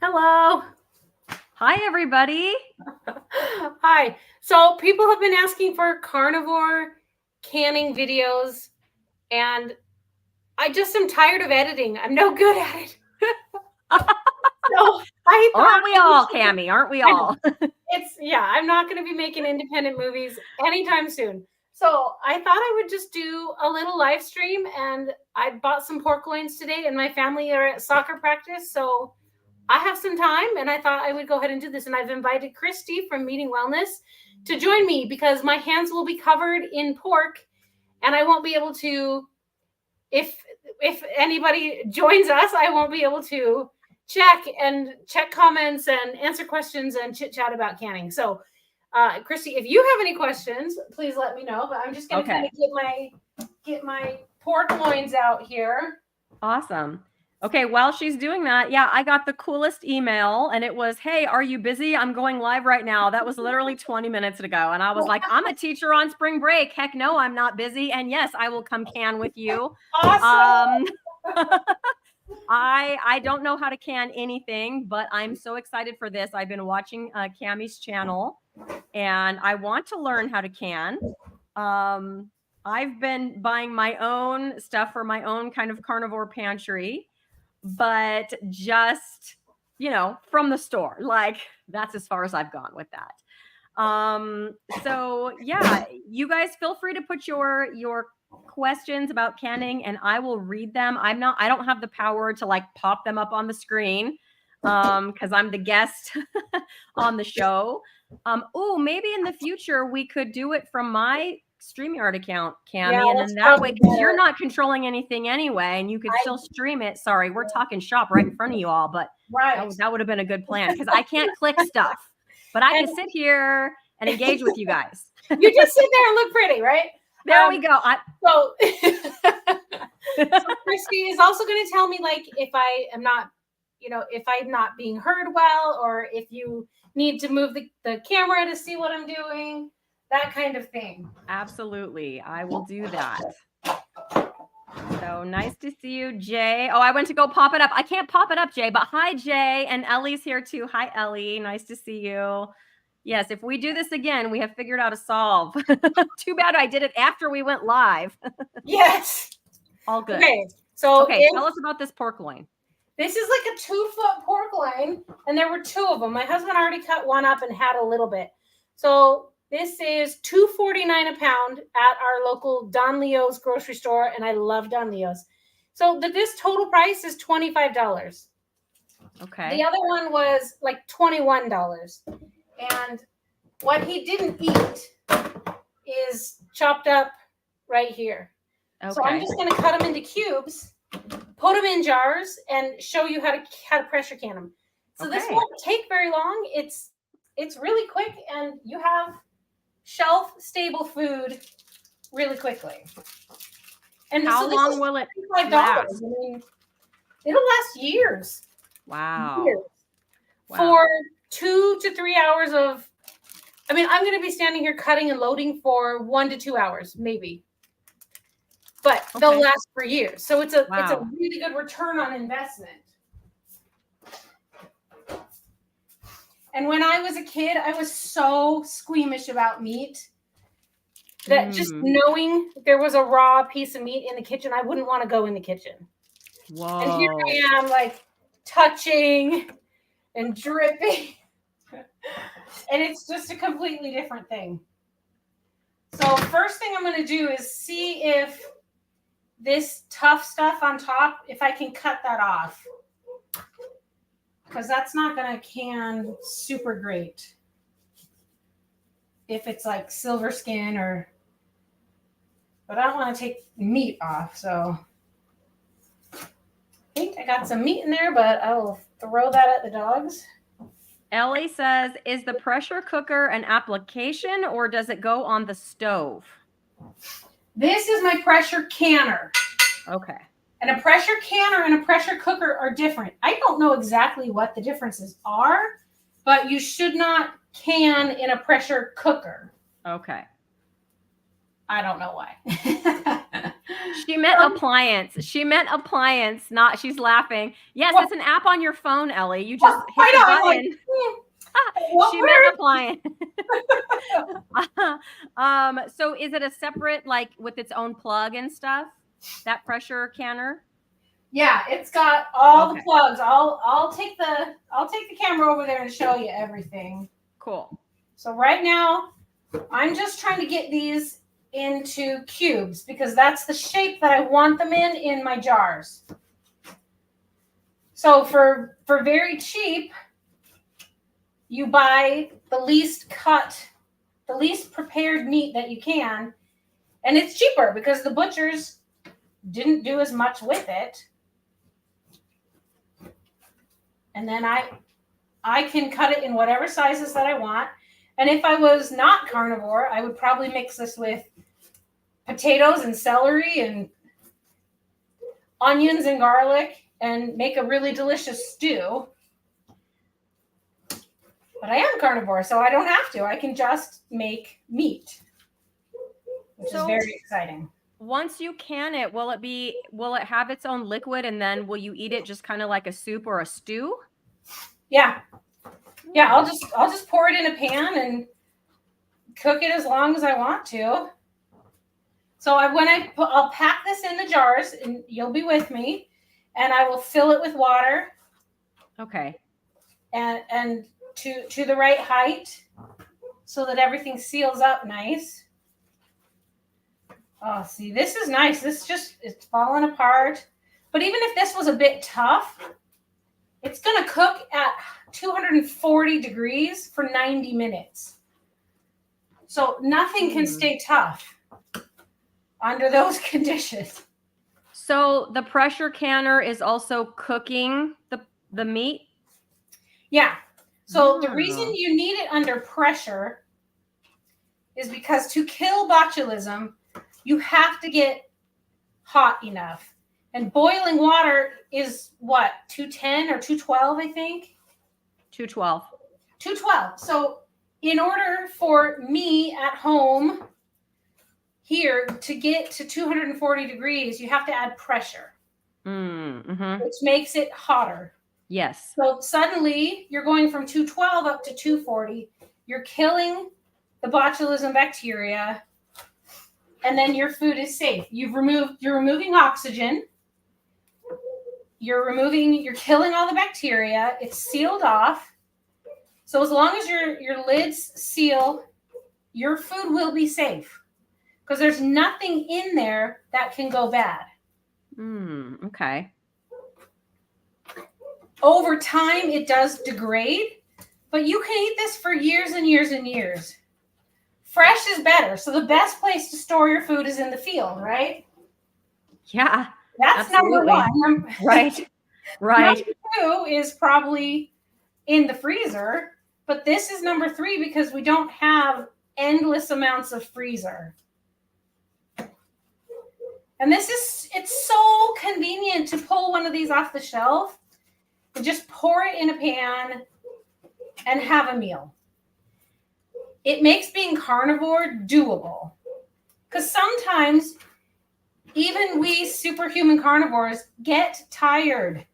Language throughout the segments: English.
Hello. Hi, everybody. Hi. So people have been asking for carnivore canning videos, and I just am tired of editing. I'm no good at it. So I thought Aren't we all, Cammie? Aren't we I know. all? I'm not going to be making independent movies anytime soon. So I thought I would just do a little live stream, and I bought some pork loins today, and my family are at soccer practice. So I have some time, and I thought I would go ahead and do this. And I've invited Christy from Meeting Wellness to join me because my hands will be covered in pork, and I won't be able to. If anybody joins us, I won't be able to check comments and answer questions and chit chat about canning. So, Christy, if you have any questions, please let me know. But I'm just going to kind of get my pork loins out here. Awesome. Okay, while she's doing that, yeah, I got the coolest email, and it was, "Hey, are you busy? I'm going live right now." That was literally 20 minutes ago, and I was like, "I'm a teacher on spring break. Heck no, I'm not busy, and yes, I will come can with you." Awesome. I don't know how to can anything, but I'm so excited for this. I've been watching Cammie's channel, and I want to learn how to can. I've been buying my own stuff for my own kind of carnivore pantry, but just, from the store. Like, that's as far as I've gone with that. So yeah, you guys feel free to put your questions about canning, and I will read them. I don't have the power to like pop them up on the screen because I'm the guest on the show. Maybe in the future we could do it from my StreamYard account, Cammie, and then that way, because you're not controlling anything anyway, and you could still stream it. Sorry, we're talking shop right in front of you all, but that would have been a good plan because I can't click stuff, but I can sit here and engage with you guys. You just sit there and look pretty, right? There we go. So Christy is also going to tell me, like, if I am not, if I'm not being heard well, or if you need to move the camera to see what I'm doing, that kind of thing. Absolutely. I will do that. So nice to see you, Jay. Oh, I went to go pop it up. I can't pop it up, Jay, but hi, Jay. And Ellie's here too. Hi, Ellie. Nice to see you. Yes, if we do this again, we have figured out a solve. Too bad I did it after we went live. Yes. All good. Okay. So tell us about this pork loin. This is like a 2-foot pork loin, and there were 2 of them. My husband already cut one up and had a little bit. So this is $2.49 a pound at our local Don Leo's grocery store, and I love Don Leo's. So this total price is $25. Okay. The other one was like $21. And what he didn't eat is chopped up right here. Okay. So I'm just going to cut them into cubes, put them in jars, and show you how to pressure can them. So this won't take very long. It's really quick, and you have shelf-stable food really quickly. And how long will it last? I mean, it'll last years. Wow. Years. Wow. For 2 to 3 hours of, I'm going to be standing here cutting and loading for 1 to 2 hours, maybe. But they'll last for years. So it's a really good return on investment. And when I was a kid, I was so squeamish about meat that just knowing there was a raw piece of meat in the kitchen, I wouldn't want to go in the kitchen. Whoa. And here I am, like, touching and dripping. And it's just a completely different thing. So first thing I'm going to do is see if this tough stuff on top, if I can cut that off. Because that's not going to can super great. If it's like silver skin or... But I don't want to take meat off, so... I think I got some meat in there, but I will throw that at the dogs. Ellie says, is the pressure cooker an application, or does it go on the stove? This is my pressure canner. Okay. And a pressure canner and a pressure cooker are different. I don't know exactly what the differences are, but you should not can in a pressure cooker. Okay. I don't know why. She meant appliance. She meant appliance, not she's laughing. Yes, What? it's an app on your phone, Ellie. You just hit I the know. I'm like, button. what She meant word? appliance. So is it a separate, like with its own plug and stuff? That pressure canner? Yeah, it's got all the Okay, plugs. I'll take the camera over there and show you everything. cool. So right now, I'm just trying to get these into cubes because that's the shape that I want them in my jars. So for very cheap, you buy the least prepared meat that you can, and it's cheaper because the butchers didn't do as much with it. And then I can cut it in whatever sizes that I want. And if I was not carnivore, I would probably mix this with potatoes and celery and onions and garlic and make a really delicious stew. But I am carnivore, so I don't have to. I can just make meat, which is very exciting. Once you can it, will it have its own liquid and then will you eat it just kind of like a soup or a stew? Yeah. Yeah, I'll just pour it in a pan and cook it as long as I want to. So I'll pack this in the jars, and you'll be with me, and I will fill it with water. Okay. And to the right height, so that everything seals up nice. Oh, see, this is nice. It's falling apart. But even if this was a bit tough, it's gonna cook at 240 degrees for 90 minutes. So nothing can stay tough under those conditions. So the pressure canner is also cooking the meat? Yeah. So the reason you need it under pressure is because to kill botulism, you have to get hot enough. And boiling water is what, 210 or 212, I think? 212. 212. So in order for me at home here to get to 240 degrees, you have to add pressure, which makes it hotter. Yes. So suddenly you're going from 212 up to 240. You're killing the botulism bacteria, and then your food is safe. You're removing oxygen. You're killing all the bacteria. It's sealed off. So as long as your lids seal, your food will be safe because there's nothing in there that can go bad. Okay. Over time, it does degrade, but you can eat this for years and years and years. Fresh is better. So the best place to store your food is in the field, right? Yeah. That's absolutely. number one. Right. Number two is probably in the freezer, but this is number three because we don't have endless amounts of freezer. And it's so convenient to pull one of these off the shelf and just pour it in a pan and have a meal. It makes being carnivore doable. Because sometimes even we superhuman carnivores get tired.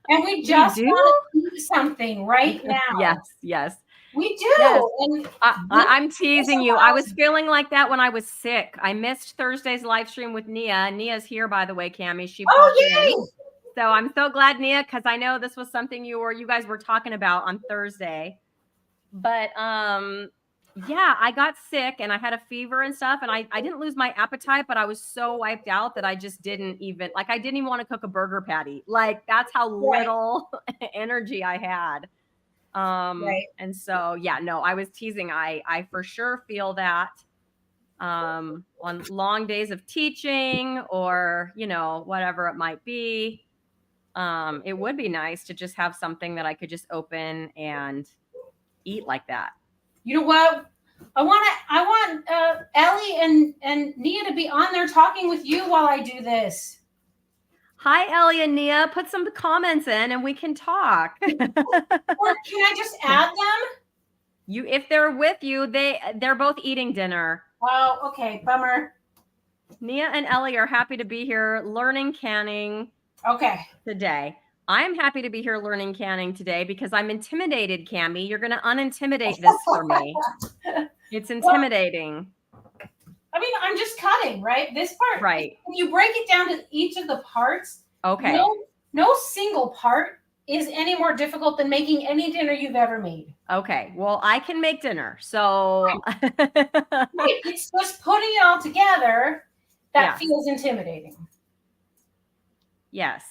And we just want to eat something right now. Yes. We do. Yes. And I'm teasing you. I was feeling like that when I was sick. I missed Thursday's live stream with Nia. Nia's here, by the way, Cammie. She popped in. So I'm so glad, Nia, because I know this was something you guys were talking about on Thursday. But yeah, I got sick and I had a fever and stuff, and I didn't lose my appetite, but I was so wiped out that I just didn't even want to cook a burger patty. Like that's how little energy I had. And so yeah, no, I was teasing. I for sure feel that on long days of teaching or whatever it might be. It would be nice to just have something that I could just open and eat like that. You know what? I want Ellie and Nia to be on there talking with you while I do this. Hi, Ellie and Nia. Put some comments in and we can talk. Or can I just add them? If they're with you, they're both eating dinner. Oh, okay. Bummer. Nia and Ellie are happy to be here learning canning Okay. today. I'm happy to be here learning canning today because I'm intimidated, Cammie. You're going to unintimidate this for me. It's intimidating. I mean, I'm just cutting, right? This part, right? When you break it down to each of the parts, okay, no single part is any more difficult than making any dinner you've ever made. Okay, well, I can make dinner, so right. It's just putting it all together that feels intimidating. Yes,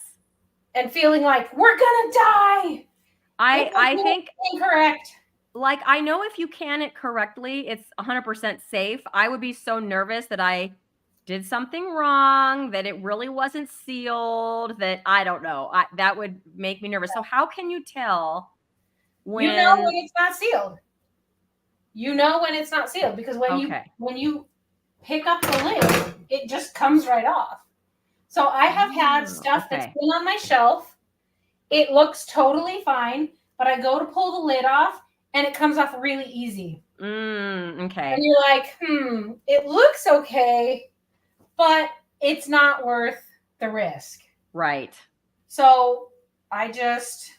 and feeling like we're gonna die. I think incorrect. Like, I know if you can it correctly, it's 100% safe. I would be so nervous that I did something wrong, that it really wasn't sealed, that I don't know. That would make me nervous. So how can you tell when you know when it's not sealed? You know when it's not sealed because when you pick up the lid, it just comes right off. So I have had stuff that's been on my shelf. It looks totally fine, but I go to pull the lid off and it comes off really easy. Okay. And you're like, it looks okay, but it's not worth the risk. Right. So I just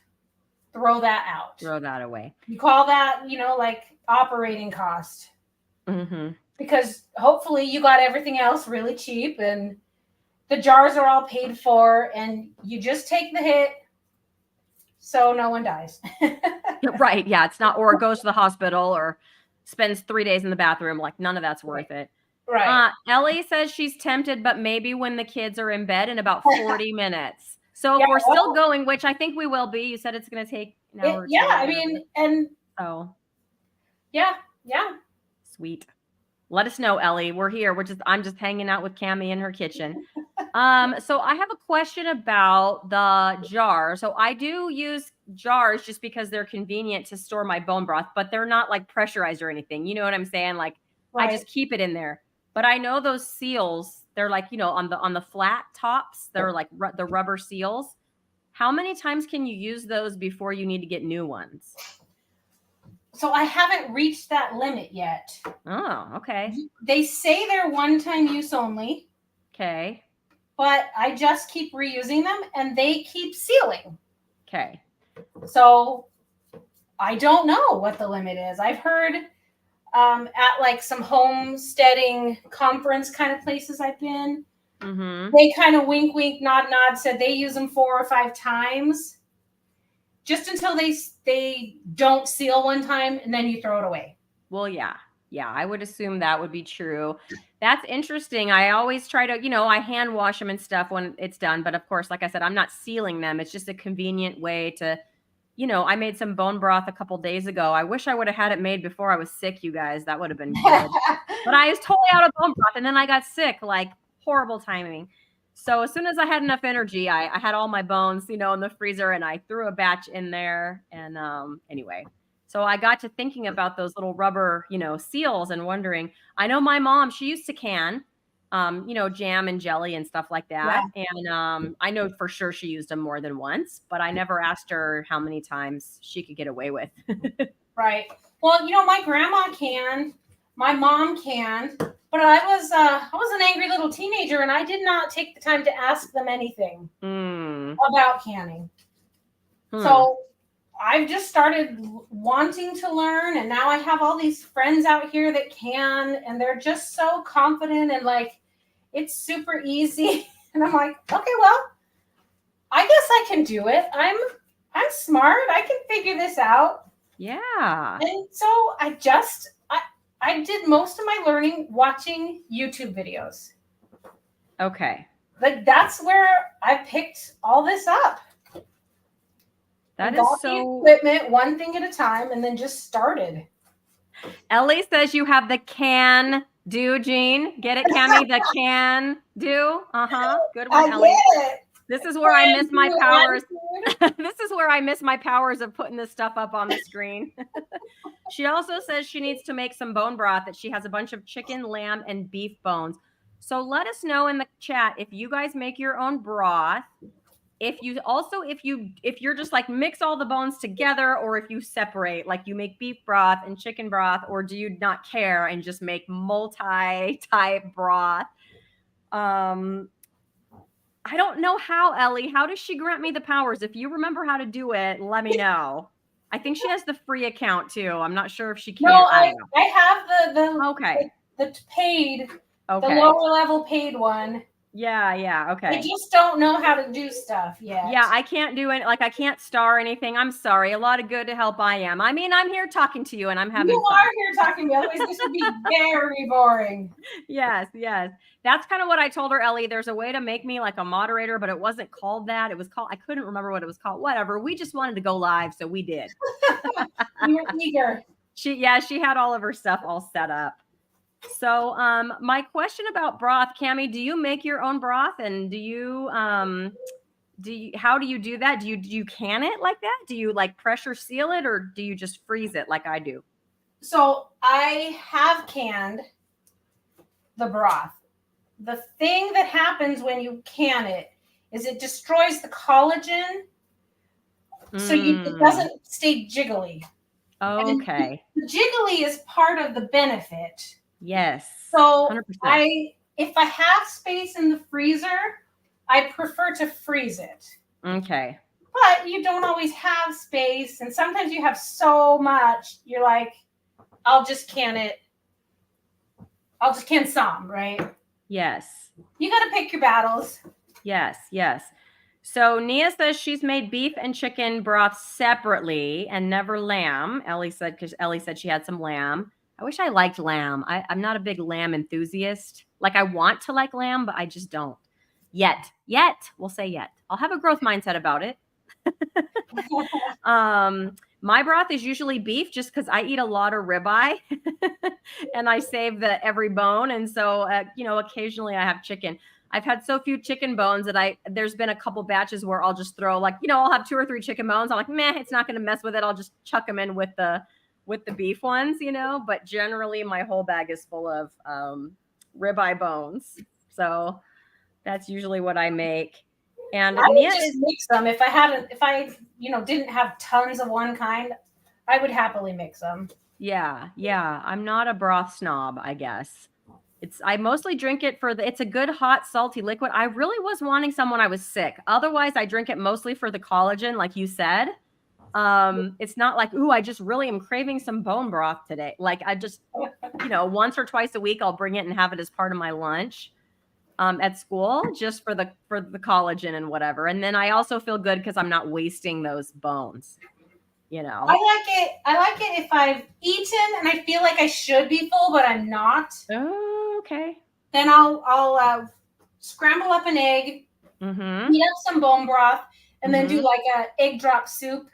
throw that out. Throw that away. You call that, like operating cost. Because hopefully you got everything else really cheap and the jars are all paid for and you just take the hit so no one dies. Right. Yeah. It's not, or goes to the hospital or spends 3 days in the bathroom. Like none of that's worth it. Right. Ellie says she's tempted, but maybe when the kids are in bed in about 40 minutes. So if we're still going, which I think we will be, you said it's going to take an hour. I mean, and yeah. Sweet. Let us know, Ellie. We're here. I'm just hanging out with Cammie in her kitchen. So I have a question about the jar. So I do use jars just because they're convenient to store my bone broth, but they're not like pressurized or anything. You know what I'm saying? Like I just keep it in there. But I know those seals, they're like, on the flat tops, they're like the rubber seals. How many times can you use those before you need to get new ones? So I haven't reached that limit yet. Oh, okay. They say they're one-time use only. Okay. But I just keep reusing them and they keep sealing. Okay. So I don't know what the limit is. I've heard at like some homesteading conference kind of places I've been, they kind of wink, wink, nod, nod, said they use them 4 or 5 times just until they don't seal one time and then you throw it away. Well, yeah. Yeah, I would assume that would be true. That's interesting. I always try to, I hand wash them and stuff when it's done. But of course, like I said, I'm not sealing them. It's just a convenient way to, I made some bone broth a couple days ago. I wish I would have had it made before I was sick, you guys. That would have been good. But I was totally out of bone broth and then I got sick, like horrible timing. So as soon as I had enough energy, I had all my bones, in the freezer and I threw a batch in there. And anyway, so I got to thinking about those little rubber, seals and wondering, I know my mom, she used to can, jam and jelly and stuff like that. Yeah. And I know for sure she used them more than once, but I never asked her how many times she could get away with. Right. Well, my grandma canned, my mom canned, but I was an angry little teenager and I did not take the time to ask them anything about canning. So I've just started wanting to learn, and now I have all these friends out here that can, and they're just so confident and like it's super easy. And I'm like, okay, well, I guess I can do it. I'm smart. I can figure this out. Yeah. And so I did most of my learning watching YouTube videos. Okay. Like that's where I picked all this up. That is so equipment one thing at a time and then just started. Ellie says you have the can do, Jean. Get it, Cammie? The can do. Good one, Ellie. Get it. This is where I miss my powers. This is where I miss my powers of putting this stuff up on the screen. She also says she needs to make some bone broth, that she has a bunch of chicken, lamb, and beef bones. So let us know in the chat if you guys make your own broth. If you're just like mix all the bones together, or if you separate, like you make beef broth and chicken broth, or do you not care and just make multi-type broth? I don't know how, Ellie. How does she grant me the powers? If you remember how to do it, let me know. I think she has the free account too. I'm not sure if she can. No, I don't know. I have Okay. the paid, the Okay. lower level paid one. Yeah. I Okay. just don't know how to do stuff yet. Yeah, I can't do any, like, I can't star anything. I'm sorry. A lot of good help I am. I mean, I'm here talking to you and I'm having You fun. are here talking to me. Otherwise, this would be very boring. Yes. That's kind of what I told her, Ellie. There's a way to make me like a moderator, but it wasn't called that. It was called, I couldn't remember what it was called. Whatever. We just wanted to go live, so we did. You were eager. She had all of her stuff all set up. So my question about broth, Cammie, do you make your own broth? And how do you do that? Do you can it like that? Do you like pressure seal it, or do you just freeze it like I do? So I have canned the broth. The thing that happens when you can it is it destroys the collagen, so it doesn't stay jiggly. Okay. And the jiggly is part of the benefit. Yes. So 100%. if I have space in the freezer, I prefer to freeze it. Okay. But you don't always have space, and sometimes you have so much, you're like, I'll just can it. I'll just can some, right? Yes. You got to pick your battles. Yes. So Nia says she's made beef and chicken broth separately and never lamb. Ellie said, because Ellie said she had some lamb. I wish I liked lamb. I'm not a big lamb enthusiast. Like, I want to like lamb, but I just don't. Yet. We'll say yet. I'll have a growth mindset about it. My broth is usually beef just because I eat a lot of ribeye and I save every bone. And so, occasionally I have chicken. I've had so few chicken bones that there's been a couple batches where I'll just throw I'll have 2 or 3 chicken bones. I'm like, meh, it's not going to mess with it. I'll just chuck them in with the beef ones, but generally my whole bag is full of ribeye bones. So that's usually what I make. And I would just mix them. If I didn't have tons of one kind, I would happily mix them. Yeah. I'm not a broth snob, I guess. I mostly drink it it's a good hot salty liquid. I really was wanting some when I was sick. Otherwise, I drink it mostly for the collagen, like you said. It's not like, ooh, I just really am craving some bone broth today. Like, I just, once or twice a week, I'll bring it and have it as part of my lunch at school, just for the collagen and whatever. And then I also feel good because I'm not wasting those bones. I like it if I've eaten and I feel like I should be full, but I'm not. Oh, okay. Then I'll scramble up an egg, heat up some bone broth, and then do like a egg drop soup.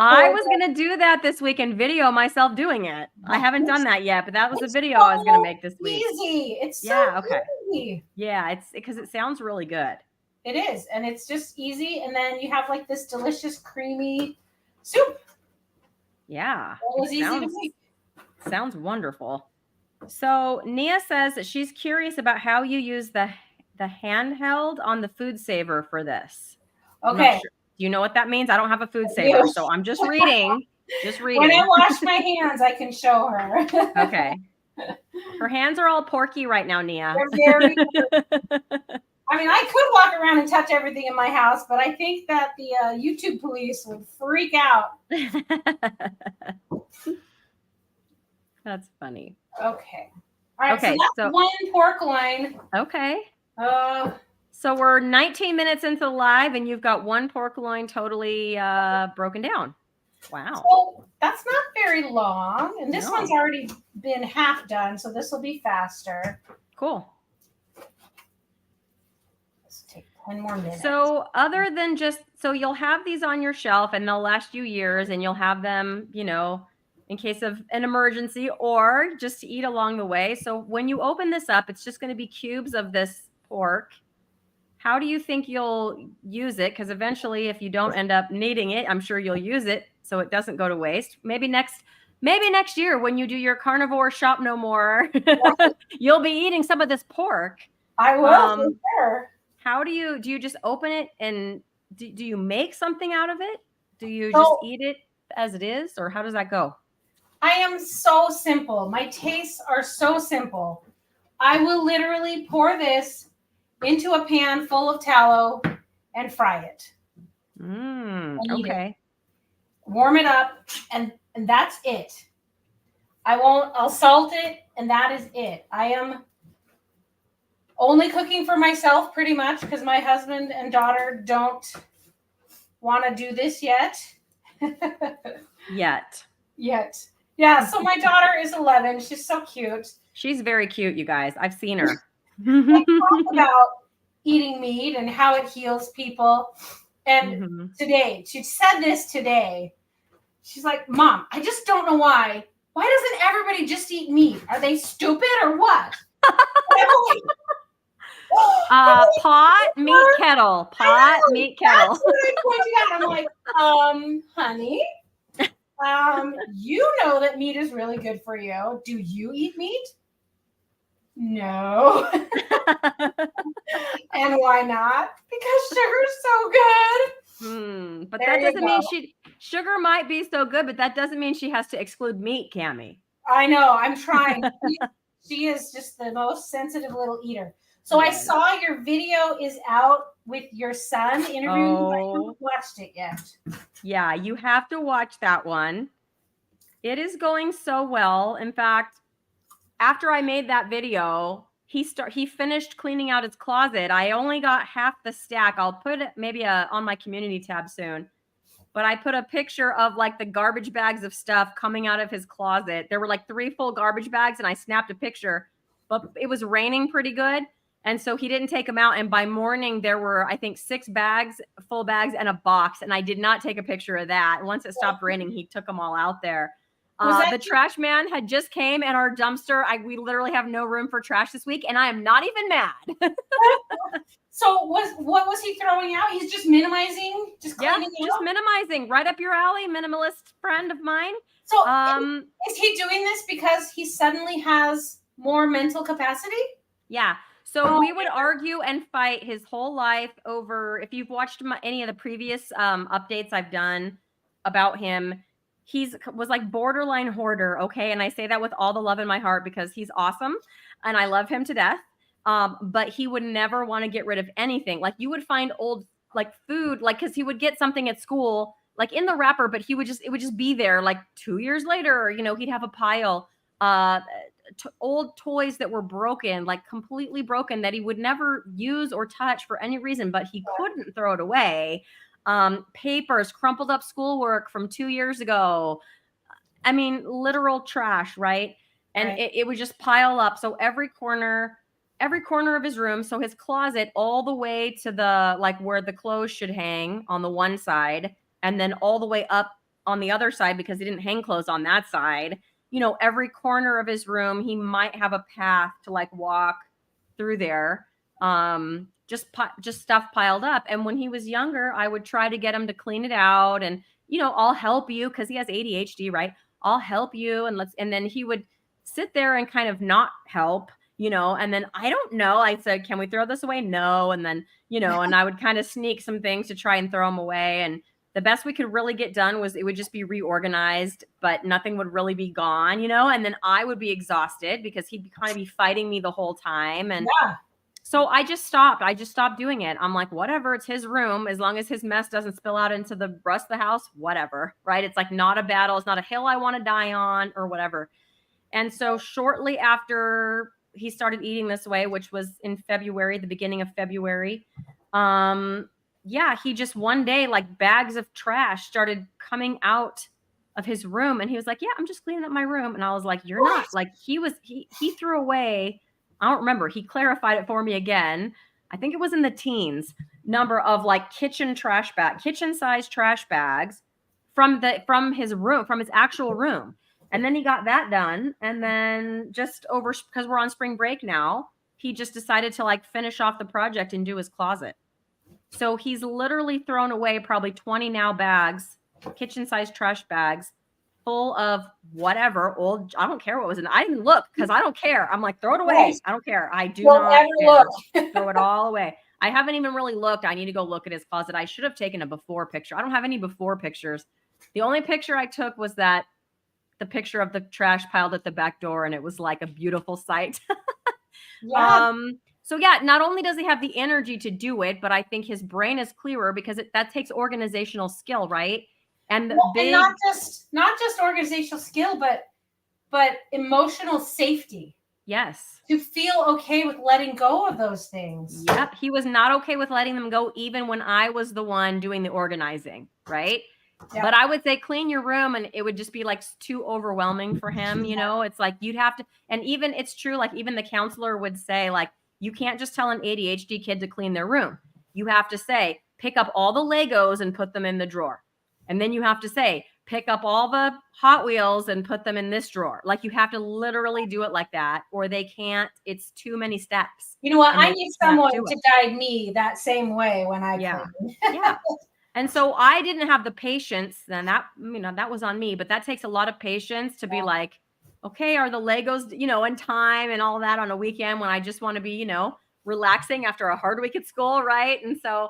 I was going to do that this week and video myself doing it. I haven't done that yet, but that was a video I was going to make this week. Easy. It's so easy. Yeah, it's because it sounds really good. It is, and it's just easy. And then you have like this delicious creamy soup. Yeah. It was easy to make. Sounds wonderful. So Nia says that she's curious about how you use the handheld on the food saver for this. Okay. Sure. Do you know what that means? I don't have a food saver, so I'm just reading. When I wash my hands, I can show her. Okay. Her hands are all porky right now, Nia. They're very I mean, I could walk around and touch everything in my house, but I think that the YouTube police would freak out. That's funny. Okay. All right. Okay. So that's 1 pork loin. Okay. So we're 19 minutes into the live, and you've got 1 pork loin totally broken down. Wow. So that's not very long, and this one's already been half done, so this will be faster. Cool. Let's take 10 more minutes. So other than so you'll have these on your shelf, and they'll last you years, and you'll have them, in case of an emergency or just to eat along the way. So when you open this up, it's just going to be cubes of this pork. How do you think you'll use it? Because eventually, if you don't end up needing it, I'm sure you'll use it so it doesn't go to waste. Maybe next year when you do your carnivore shop no more, you'll be eating some of this pork. I will. For sure. How do you just open it and do you make something out of it? Do you just eat it as it is, or how does that go? I am so simple. My tastes are so simple. I will literally pour this into a pan full of tallow and fry it. And eat it. Okay. Warm it up, and that's it. I'll salt it, and that is it. I am only cooking for myself pretty much because my husband and daughter don't want to do this yet. Yet. Yeah, so my daughter is 11. She's so cute. She's very cute, you guys. I've seen her. We talk about eating meat and how it heals people. And today, she said this today. She's like, Mom, I just don't know why. Why doesn't everybody just eat meat? Are they stupid or what? Pot, meat, kettle. Pot, meat, kettle. That's what I pointed out. I'm like, honey, you know that meat is really good for you. Do you eat meat? No. And why not? Because sugar's so good. But that doesn't mean sugar might be so good, but that doesn't mean she has to exclude meat, Cammie. I know. I'm trying. She is just the most sensitive little eater. So I saw your video is out with your son interviewing you. I haven't watched it yet. Yeah, you have to watch that one. It is going so well. In fact, after I made that video, he finished cleaning out his closet. I only got half the stack. I'll put it maybe on my community tab soon. But I put a picture of like the garbage bags of stuff coming out of his closet. There were like 3 full garbage bags, and I snapped a picture. But it was raining pretty good, and so he didn't take them out. And by morning, there were, I think, 6 bags, full bags, and a box. And I did not take a picture of that. Once it stopped raining, he took them all out there. The trash man had just came, and our dumpster, we literally have no room for trash this week, and I am not even mad. So what was he throwing out? He's just minimizing, just cleaning out? Just minimizing. Right up your alley, minimalist friend of mine. So is he doing this because he suddenly has more mental capacity? Yeah. So we would argue and fight his whole life over, if you've watched any of the previous updates I've done about him, was like borderline hoarder, okay? And I say that with all the love in my heart because he's awesome and I love him to death. But he would never want to get rid of anything. Like you would find old like food, like because he would get something at school, like in the wrapper, but it would just be there. Like 2 years later, he'd have a pile. Old toys that were broken, like completely broken, that he would never use or touch for any reason, but he couldn't throw it away. Papers, crumpled up schoolwork from 2 years ago. I mean, literal trash, right? And it would just pile up. So every corner of his room, so his closet all the way to the, like where the clothes should hang on the one side, and then all the way up on the other side because he didn't hang clothes on that side. Every corner of his room, he might have a path to like walk through there. Just stuff piled up. And when he was younger, I would try to get him to clean it out and, I'll help you because he has ADHD, right? I'll help you. And then he would sit there and kind of not help, and then I don't know. I said, can we throw this away? No. And then, and I would kind of sneak some things to try and throw them away. And the best we could really get done was it would just be reorganized, but nothing would really be gone, and then I would be exhausted because he'd kind of be fighting me the whole time. And so I just stopped doing it. I'm like, whatever, it's his room. As long as his mess doesn't spill out into the rest of the house, whatever, right? It's like not a battle. It's not a hill I want to die on or whatever. And so shortly after he started eating this way, which was in February, the beginning of February, he just one day, like bags of trash started coming out of his room. And he was like, yeah, I'm just cleaning up my room. And I was like, you're not. Like he threw away, I don't remember. He clarified it for me again. I think it was in the teens number of like kitchen size trash bags from his room, from his actual room. And then he got that done. And then just over, because we're on spring break now, he just decided to like finish off the project and do his closet. So he's literally thrown away probably 20 now bags, kitchen-sized trash bags, full of whatever old. I don't care what was in it. I didn't look because I don't care. I'm like, throw it away. I don't care. I do not care. Throw it all away. I haven't even really looked. I need to go look at his closet. I should have taken a before picture. I don't have any before pictures. The only picture I took was the picture of the trash piled at the back door, and it was like a beautiful sight. So yeah, not only does he have the energy to do it, but I think his brain is clearer because that takes organizational skill, right? And and not just organizational skill, but emotional safety. Yes. To feel okay with letting go of those things. Yep. He was not okay with letting them go, even when I was the one doing the organizing, right? Yep. But I would say clean your room, and it would just be like too overwhelming for him. You know, it's like you'd have to, and even it's true, like even the counselor would say, like, you can't just tell an ADHD kid to clean their room. You have to say, pick up all the Legos and put them in the drawer. And then you have to say, pick up all the Hot Wheels and put them in this drawer. Like you have to literally do it like that, or they can't. It's too many steps. You know what? I need someone to guide me that same way when I clean. Yeah. And so I didn't have the patience, and that, that was on me, but that takes a lot of patience to be like, okay, are the Legos, in time and all that on a weekend when I just want to be, relaxing after a hard week at school. Right. And so,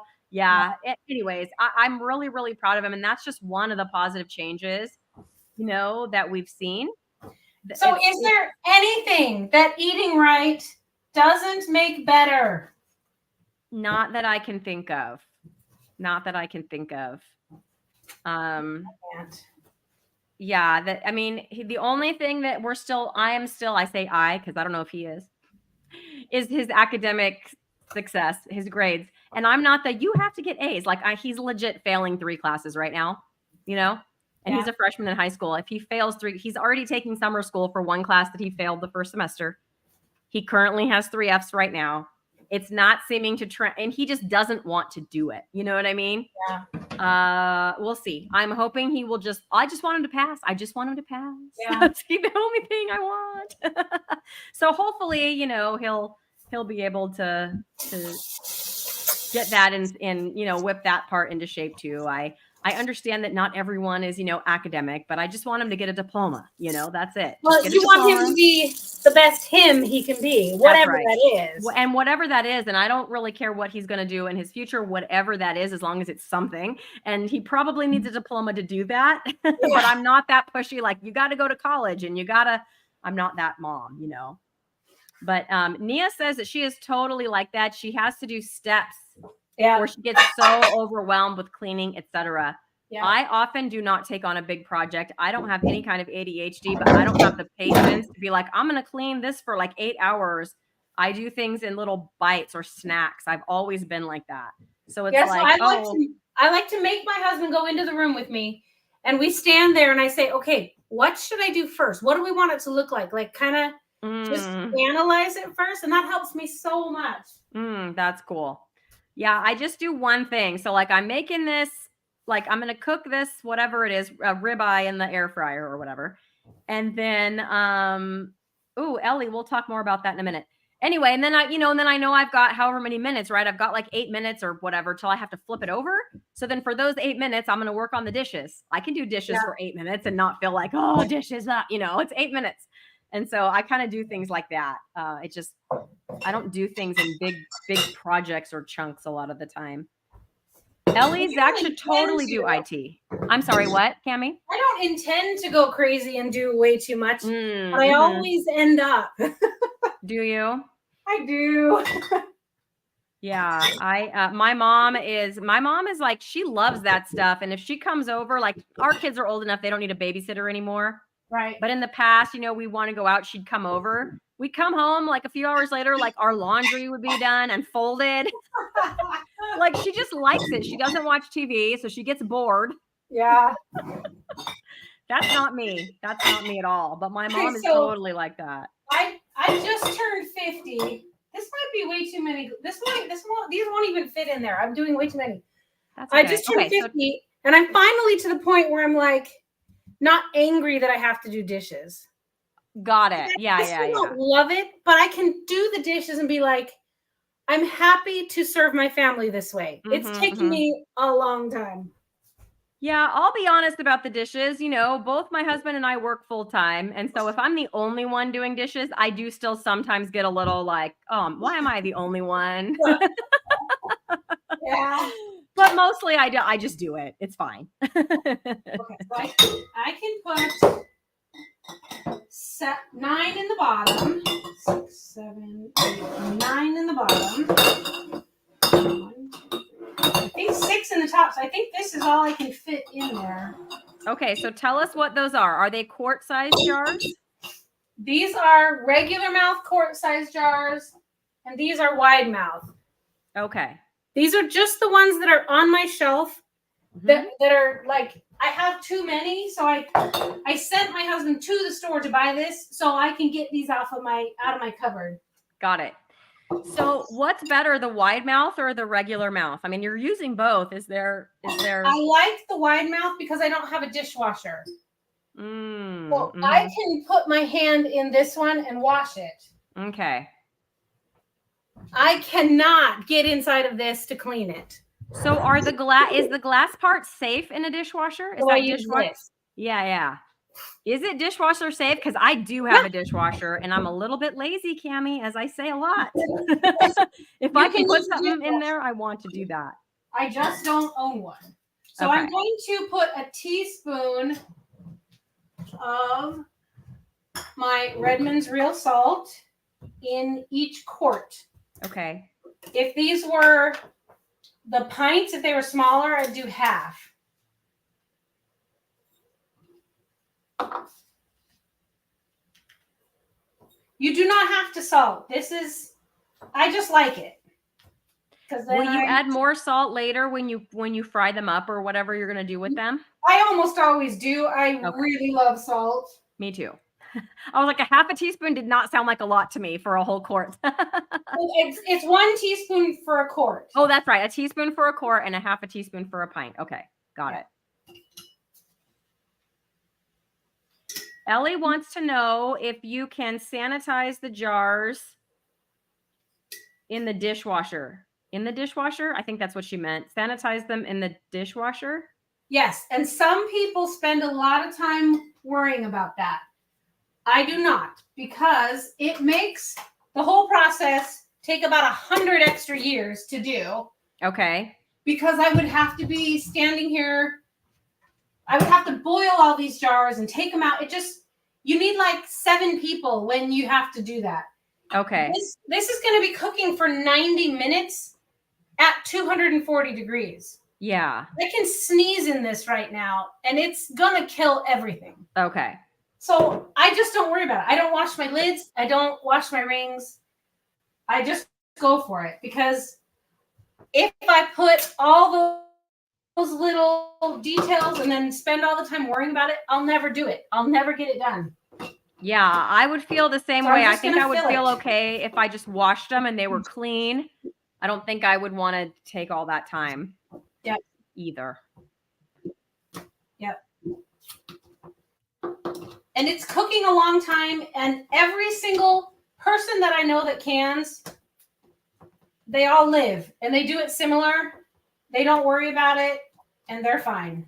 anyways, I'm really, really proud of him. And that's just one of the positive changes, that we've seen. So is there anything that eating right doesn't make better? Not that I can think of. Not that I can think of. Yeah, the only thing that I say I, because I don't know if he is his academic success, his grades. And I'm not you have to get A's. Like he's legit failing 3 classes right now, and he's a freshman in high school. If he fails 3, he's already taking summer school for 1 class that he failed the first semester. He currently has 3 Fs right now. It's not seeming to trend, and he just doesn't want to do it. You know what I mean? Yeah. We'll see. I'm hoping he will I just want him to pass. I just want him to pass. Yeah. That's the only thing I want. So hopefully, he'll be able to get that and whip that part into shape too. I understand that not everyone is, academic, but I just want him to get a diploma. That's it. Well, you want him to be the best him he can be, whatever that is. And whatever that is, and I don't really care what he's going to do in his future, whatever that is, as long as it's something. And he probably needs a diploma to do that. Yeah. But I'm not that pushy, like, you got to go to college and I'm not that mom, But Nia says that she is totally like that. She has to do steps. Yeah. Or she gets so overwhelmed with cleaning, etc. Yeah. I often do not take on a big project. I don't have any kind of ADHD, but I don't have the patience to be like, I'm going to clean this for like 8 hours. I do things in little bites or snacks. I've always been like that. So it's I like to make my husband go into the room with me, and we stand there and I say, okay, what should I do first? What do we want it to look like? Like kind of just analyze it first. And that helps me so much. That's cool. Yeah, I just do one thing. So like I'm making this, like I'm going to cook this, whatever it is, a ribeye in the air fryer or whatever. And then, Ellie, we'll talk more about that in a minute. Anyway, and then I know I've got however many minutes, right? I've got like 8 minutes or whatever till I have to flip it over. So then for those 8 minutes, I'm going to work on the dishes. I can do dishes for 8 minutes and not feel like, oh, dishes, it's 8 minutes. And so I kind of do things like that. I don't do things in big projects or chunks a lot of the time. Ellie, Zach should totally do IT. I'm sorry, what, Cammie? I don't intend to go crazy and do way too much, but I always end up. Do you? I do. Yeah, my mom is like, she loves that stuff. And if she comes over, like our kids are old enough, they don't need a babysitter anymore. Right. But in the past, we want to go out, she'd come over. We'd come home like a few hours later, like our laundry would be done and folded. Like she just likes it. She doesn't watch TV, so she gets bored. Yeah. That's not me. That's not me at all. But my mom is totally like that. I just turned 50. This might be way too many. These won't even fit in there. I'm doing way too many. That's okay. I just turned 50, and I'm finally to the point where I'm like, not angry that I have to do dishes. Got it. I don't love it, but I can do the dishes and be like, I'm happy to serve my family this way. It's taken me a long time. Yeah, I'll be honest about the dishes. Both my husband and I work full time. And so if I'm the only one doing dishes, I do still sometimes get a little like, why am I the only one? Yeah. But mostly I just do it. It's fine. Okay, so I can put 9 in the bottom. 6, 7, 8, 9 in the bottom. 1, 2, 3. I think 6 in the top. So I think this is all I can fit in there. Okay, so tell us what those are. Are they quart-sized jars? These are regular mouth quart-sized jars, and these are wide mouth. Okay. These are just the ones that are on my shelf that are like, I have too many, so I sent my husband to the store to buy this so I can get these out of my cupboard. Got it. So what's better, the wide mouth or the regular mouth? I mean, you're using both. Is there I like the wide mouth because I don't have a dishwasher. So I can put my hand in this one and wash it. Okay. I cannot get inside of this to clean it. So is the glass part safe in a dishwasher? Is that dishwasher? Yeah. Is it dishwasher safe? Because I do have a dishwasher and I'm a little bit lazy, Cammie, as I say a lot. If I can put something in there, I want to do that. I just don't own one. So okay. I'm going to put a teaspoon of my Redmond's real salt in each quart. Okay. If these were the pints, if they were smaller, I'd do half. You do not have to salt. I just like it. Will you add more salt later when you fry them up or whatever you're going to do with them? I almost always do. I really love salt. Me too. I was like, a half a teaspoon did not sound like a lot to me for a whole quart. It's 1 teaspoon for a quart. Oh, that's right. A teaspoon for a quart and a half a teaspoon for a pint. Okay. Got it. Ellie wants to know if you can sanitize the jars in the dishwasher. In the dishwasher? I think that's what she meant. Sanitize them in the dishwasher? Yes. And some people spend a lot of time worrying about that. I do not, because it makes the whole process take about 100 extra years to do. Okay. Because I would have to be standing here. I would have to boil all these jars and take them out. You need like 7 people when you have to do that. Okay. This is going to be cooking for 90 minutes at 240 degrees. Yeah. I can sneeze in this right now and it's going to kill everything. Okay. So I just don't worry about it. I don't wash my lids. I don't wash my rings. I just go for it, because if I put all those little details and then spend all the time worrying about it, I'll never do it. I'll never get it done. Yeah, I would feel the same way. I think I would feel okay if I just washed them and they were clean. I don't think I would want to take all that time. Yep. Either. Yep. And it's cooking a long time, and every single person that I know that cans, they all live and they do it similar. They don't worry about it and they're fine.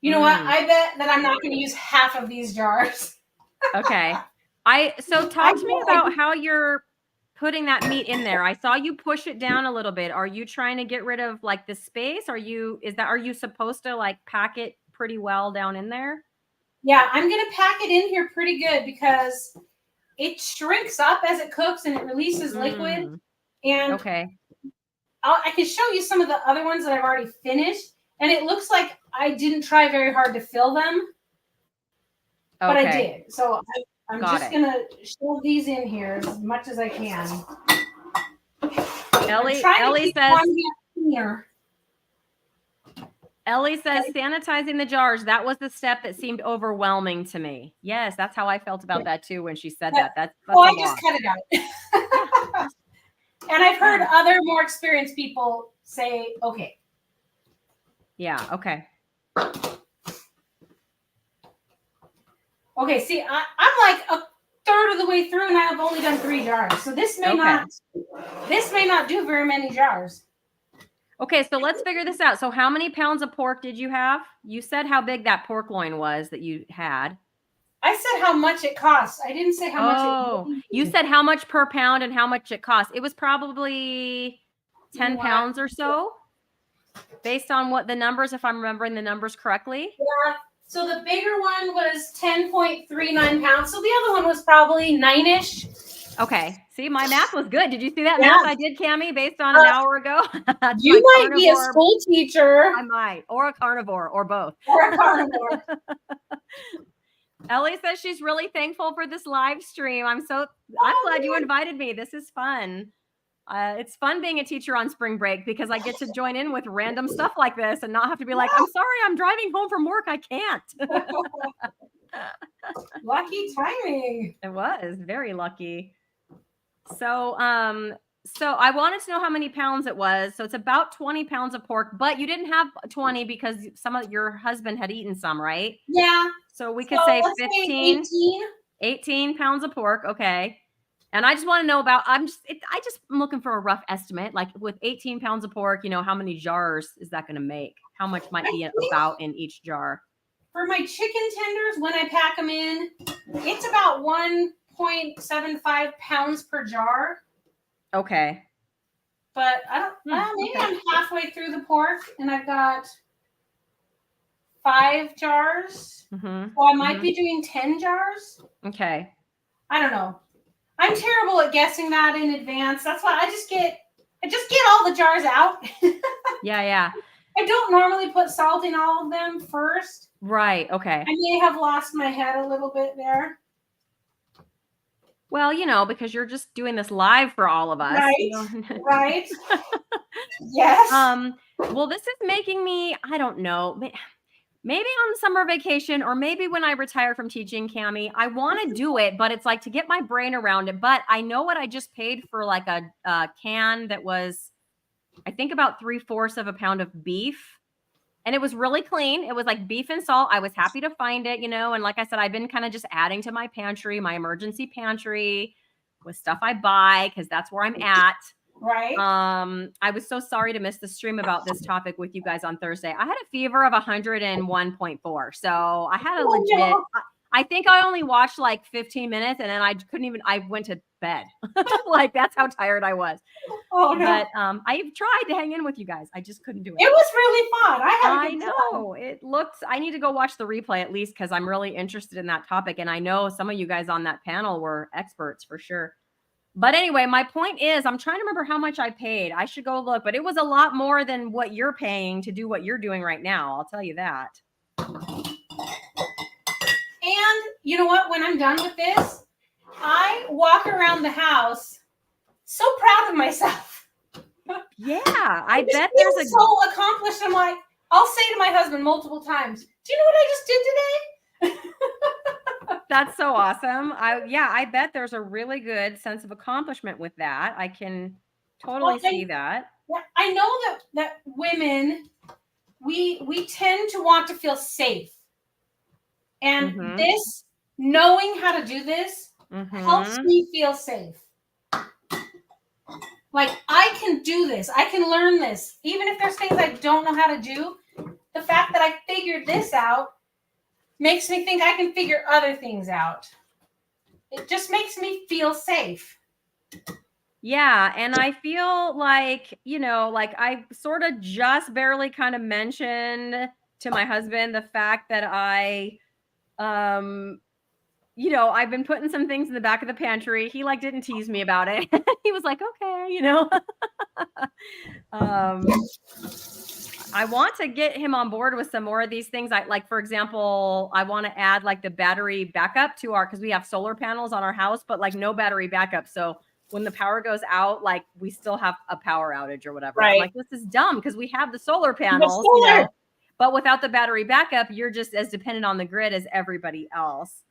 You know what? I bet that I'm not going to use half of these jars. Okay. So talk to me about how you're putting that meat in there. I saw you push it down a little bit. Are you trying to get rid of like the space? Are you supposed to like pack it pretty well down in there? Yeah, I'm going to pack it in here pretty good because it shrinks up as it cooks and it releases liquid. And okay. I can show you some of the other ones that I've already finished. And it looks like I didn't try very hard to fill them. But I did. So I'm just going to shove these in here as much as I can. Ellie says sanitizing the jars. That was the step that seemed overwhelming to me. Yes, that's how I felt about that too when she said that. That's I just cut it out. And I've heard other more experienced people say, okay. Yeah, okay. Okay, see, I'm like a third of the way through and I've only done 3 jars. So this may not do very many jars. Okay, so let's figure this out. So how many pounds of pork did you have? You said how big that pork loin was that you had. I said how much it costs. I didn't say how much it you said how much per pound and how much it cost. It was probably 10 pounds or so, based on what the numbers, if I'm remembering the numbers correctly. Yeah, So the bigger one was 10.39 pounds. So the other one was probably 9-ish. Okay. See, my math was good. Did you see that Yeah. math I did, Cammie, based on an hour ago? That's You my might be a carnivore. school teacher. I might. Or a carnivore, or both. Or a carnivore. Ellie says she's really thankful for this live stream. I'm glad you invited me. This is fun. It's fun being a teacher on spring break because I get to join in with random stuff like this and not have to be like, I'm sorry, I'm driving home from work. I can't. Lucky timing. It was very lucky. So I wanted to know how many pounds it was. So it's about 20 pounds of pork, but you didn't have 20 because some of your husband had eaten some, right? Yeah. So we could say 15, 18. 18 pounds of pork. Okay. And I just want to know about, I'm looking for a rough estimate. Like with 18 pounds of pork, how many jars is that going to make? How much might be about in each jar? For my chicken tenders, when I pack them in, it's about 1.75 pounds per jar. Okay. But I don't, maybe I'm halfway through the pork and I've got 5 jars. So I might be doing 10 jars. Okay. I don't know. I'm terrible at guessing that in advance. That's why I just get all the jars out. Yeah. I don't normally put salt in all of them first. Right. Okay. I may have lost my head a little bit there. Well, because you're just doing this live for all of us. Right. Right. Yes. Well, this is making me, I don't know, maybe on summer vacation or maybe when I retire from teaching, Cammie, I want to do it, but it's like to get my brain around it. But I know what I just paid for like a can that was, I think about 3/4 of a pound of beef. And it was really clean. It was like beef and salt. I was happy to find it, and like I said, I've been kind of just adding to my pantry, my emergency pantry with stuff I buy because that's where I'm at. Right. I was so sorry to miss the stream about this topic with you guys on Thursday. I had a fever of 101.4. So I had a legit, I think I only watched like 15 minutes and then I went to bed. Like that's how tired I was. Oh no. But I've tried to hang in with you guys. I just couldn't do it. It was really fun. I know. It looks, I need to go watch the replay at least because I'm really interested in that topic. And I know some of you guys on that panel were experts for sure. But anyway, my point is I'm trying to remember how much I paid. I should go look, but it was a lot more than what you're paying to do what you're doing right now. I'll tell you that. And you know what? When I'm done with this, I walk around the house so proud of myself. Yeah, I bet there's so accomplished. I'm like, I'll say to my husband multiple times, do you know what I just did today? That's so awesome. I bet there's a really good sense of accomplishment with that. I can totally see that. I know that women, we tend to want to feel safe. And this, knowing how to do this, helps me feel safe. Like, I can do this. I can learn this. Even if there's things I don't know how to do, the fact that I figured this out makes me think I can figure other things out. It just makes me feel safe. Yeah. And I feel like, like I sort of just barely kind of mentioned to my husband the fact that I've been putting some things in the back of the pantry. He didn't tease me about it. He was like, okay, I want to get him on board with some more of these things. For example, I want to add the battery backup to because we have solar panels on our house, but no battery backup. So when the power goes out, we still have a power outage or whatever. Right. I'm like, this is dumb because we have the solar panels, but without the battery backup, you're just as dependent on the grid as everybody else.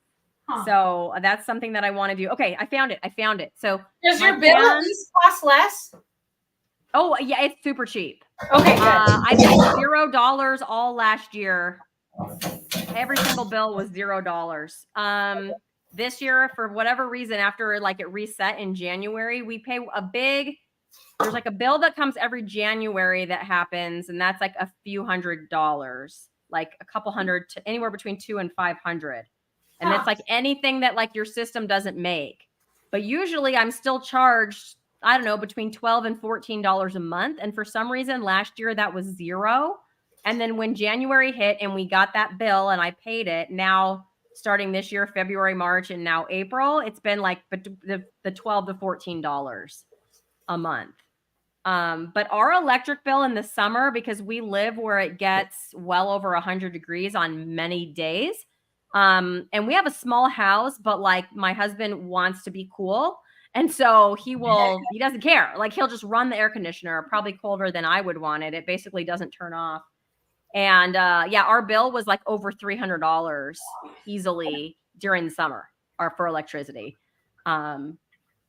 Huh. So that's something that I want to do. Okay, I found it. So does your bill at least cost less? Oh yeah, it's super cheap. Okay, good. I paid $0 all last year. Every single bill was $0. This year, for whatever reason, after it reset in January, we pay there's a bill that comes every January that happens, and that's a few $100s, a couple hundred to anywhere between $200 and $500. And it's anything that your system doesn't make. But usually I'm still charged, I don't know, between $12 and $14 a month. And for some reason last year that was $0. And then when January hit and we got that bill and I paid it, now starting this year, February, March, and now April, it's been like the $12 to $14 a month. But our electric bill in the summer, because we live where it gets well over 100 degrees on many days, and we have a small house, but like my husband wants to be cool. And so he doesn't care. Like he'll just run the air conditioner, probably colder than I would want it. It basically doesn't turn off. And yeah, our bill was like over $300 easily during the summer or for electricity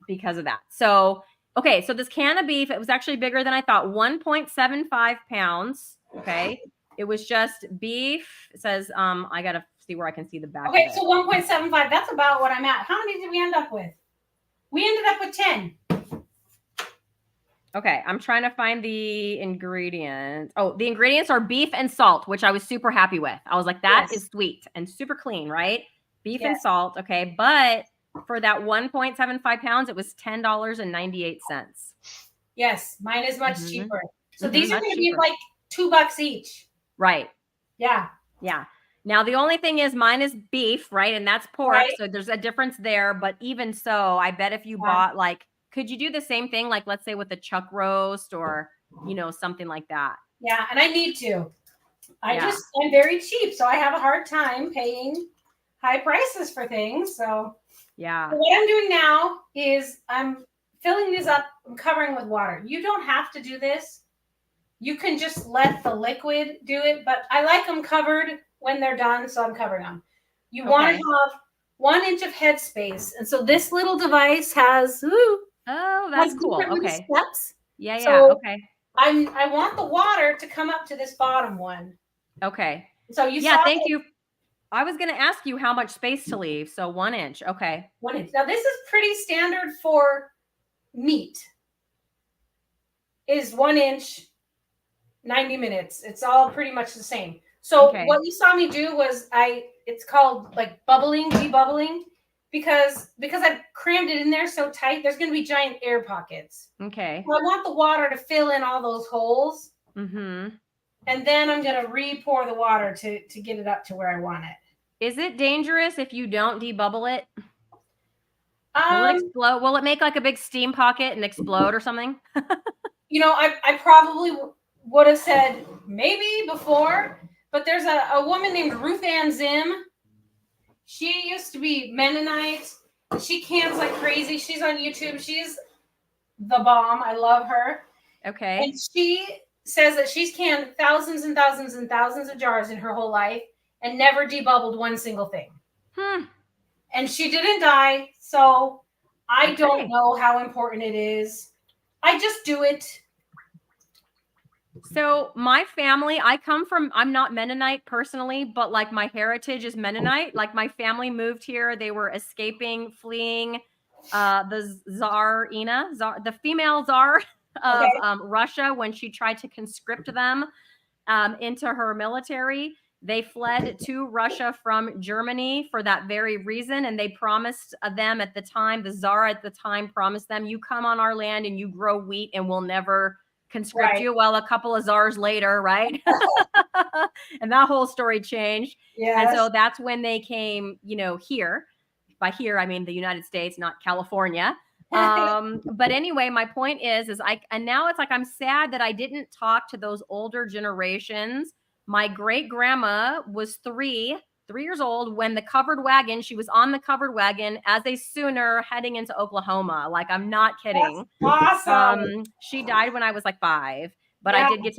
because of that. So, okay, so this can of beef, it was actually bigger than I thought, 1.75 pounds. Okay. It was just beef. It says, I got to see where I can see the back. Okay, so 1.75, that's about what I'm at. How many did we end up with? We ended up with 10. Okay, I'm trying to find the ingredients. Oh, the ingredients are beef and salt, which I was super happy with. I was like, that is sweet and super clean, right? Beef and salt. Okay, but for that 1.75 pounds, it was $10.98. Yes, mine is much cheaper. So these are going to be like $2 each. Right. Yeah. Yeah. Now, the only thing is mine is beef, right? And that's pork. Right. So there's a difference there. But even so, I bet if you bought like, could you do the same thing? Like, let's say with a chuck roast or, you know, something like that. Yeah. And I need to. I'm very cheap. So I have a hard time paying high prices for things. So yeah. So what I'm doing now is I'm filling these up. I'm covering with water. You don't have to do this. You can just let the liquid do it. But I like them covered when they're done. So I'm covering them. You want to have 1 inch of headspace. And so this little device has, that's cool. Okay. Steps. Yeah. So okay. I want the water to come up to this bottom one. Okay. So you thank you. I was going to ask you how much space to leave. So 1 inch. Okay. 1 inch. Now this is pretty standard for meat. Is 1 inch, 90 minutes. It's all pretty much the same. So what you saw me do was it's called like bubbling, debubbling, because I crammed it in there so tight, there's going to be giant air pockets. Okay. So I want the water to fill in all those holes. Mm-hmm. And then I'm going to re-pour the water to get it up to where I want it. Is it dangerous if you don't debubble it? Will it explode? Will it make like a big steam pocket and explode or something? You know, I probably would have said maybe before, but there's a woman named Ruth Ann Zim. She used to be Mennonite. She cans like crazy. She's on YouTube. She's the bomb. I love her. Okay. And she says that she's canned thousands and thousands and thousands of jars in her whole life and never debubbled one single thing. And she didn't die. So I don't know how important it is. I just do it. So my family, I'm not Mennonite personally, but like my heritage is Mennonite. Like my family moved here. They were fleeing the the female czar of Russia when she tried to conscript them into her military. They fled to Russia from Germany for that very reason. And they promised them at the time, the czar at the time promised them, you come on our land and you grow wheat and we'll never conscript you. Well, a couple of czars later, right? And that whole story changed. And so that's when they came, here. By here, I mean the United States, not California. But anyway, my point is and now it's like I'm sad that I didn't talk to those older generations. My great grandma was 3 years old when she was on the covered wagon as a Sooner heading into Oklahoma. Like, I'm not kidding. That's awesome. She died when I was like 5, but I did get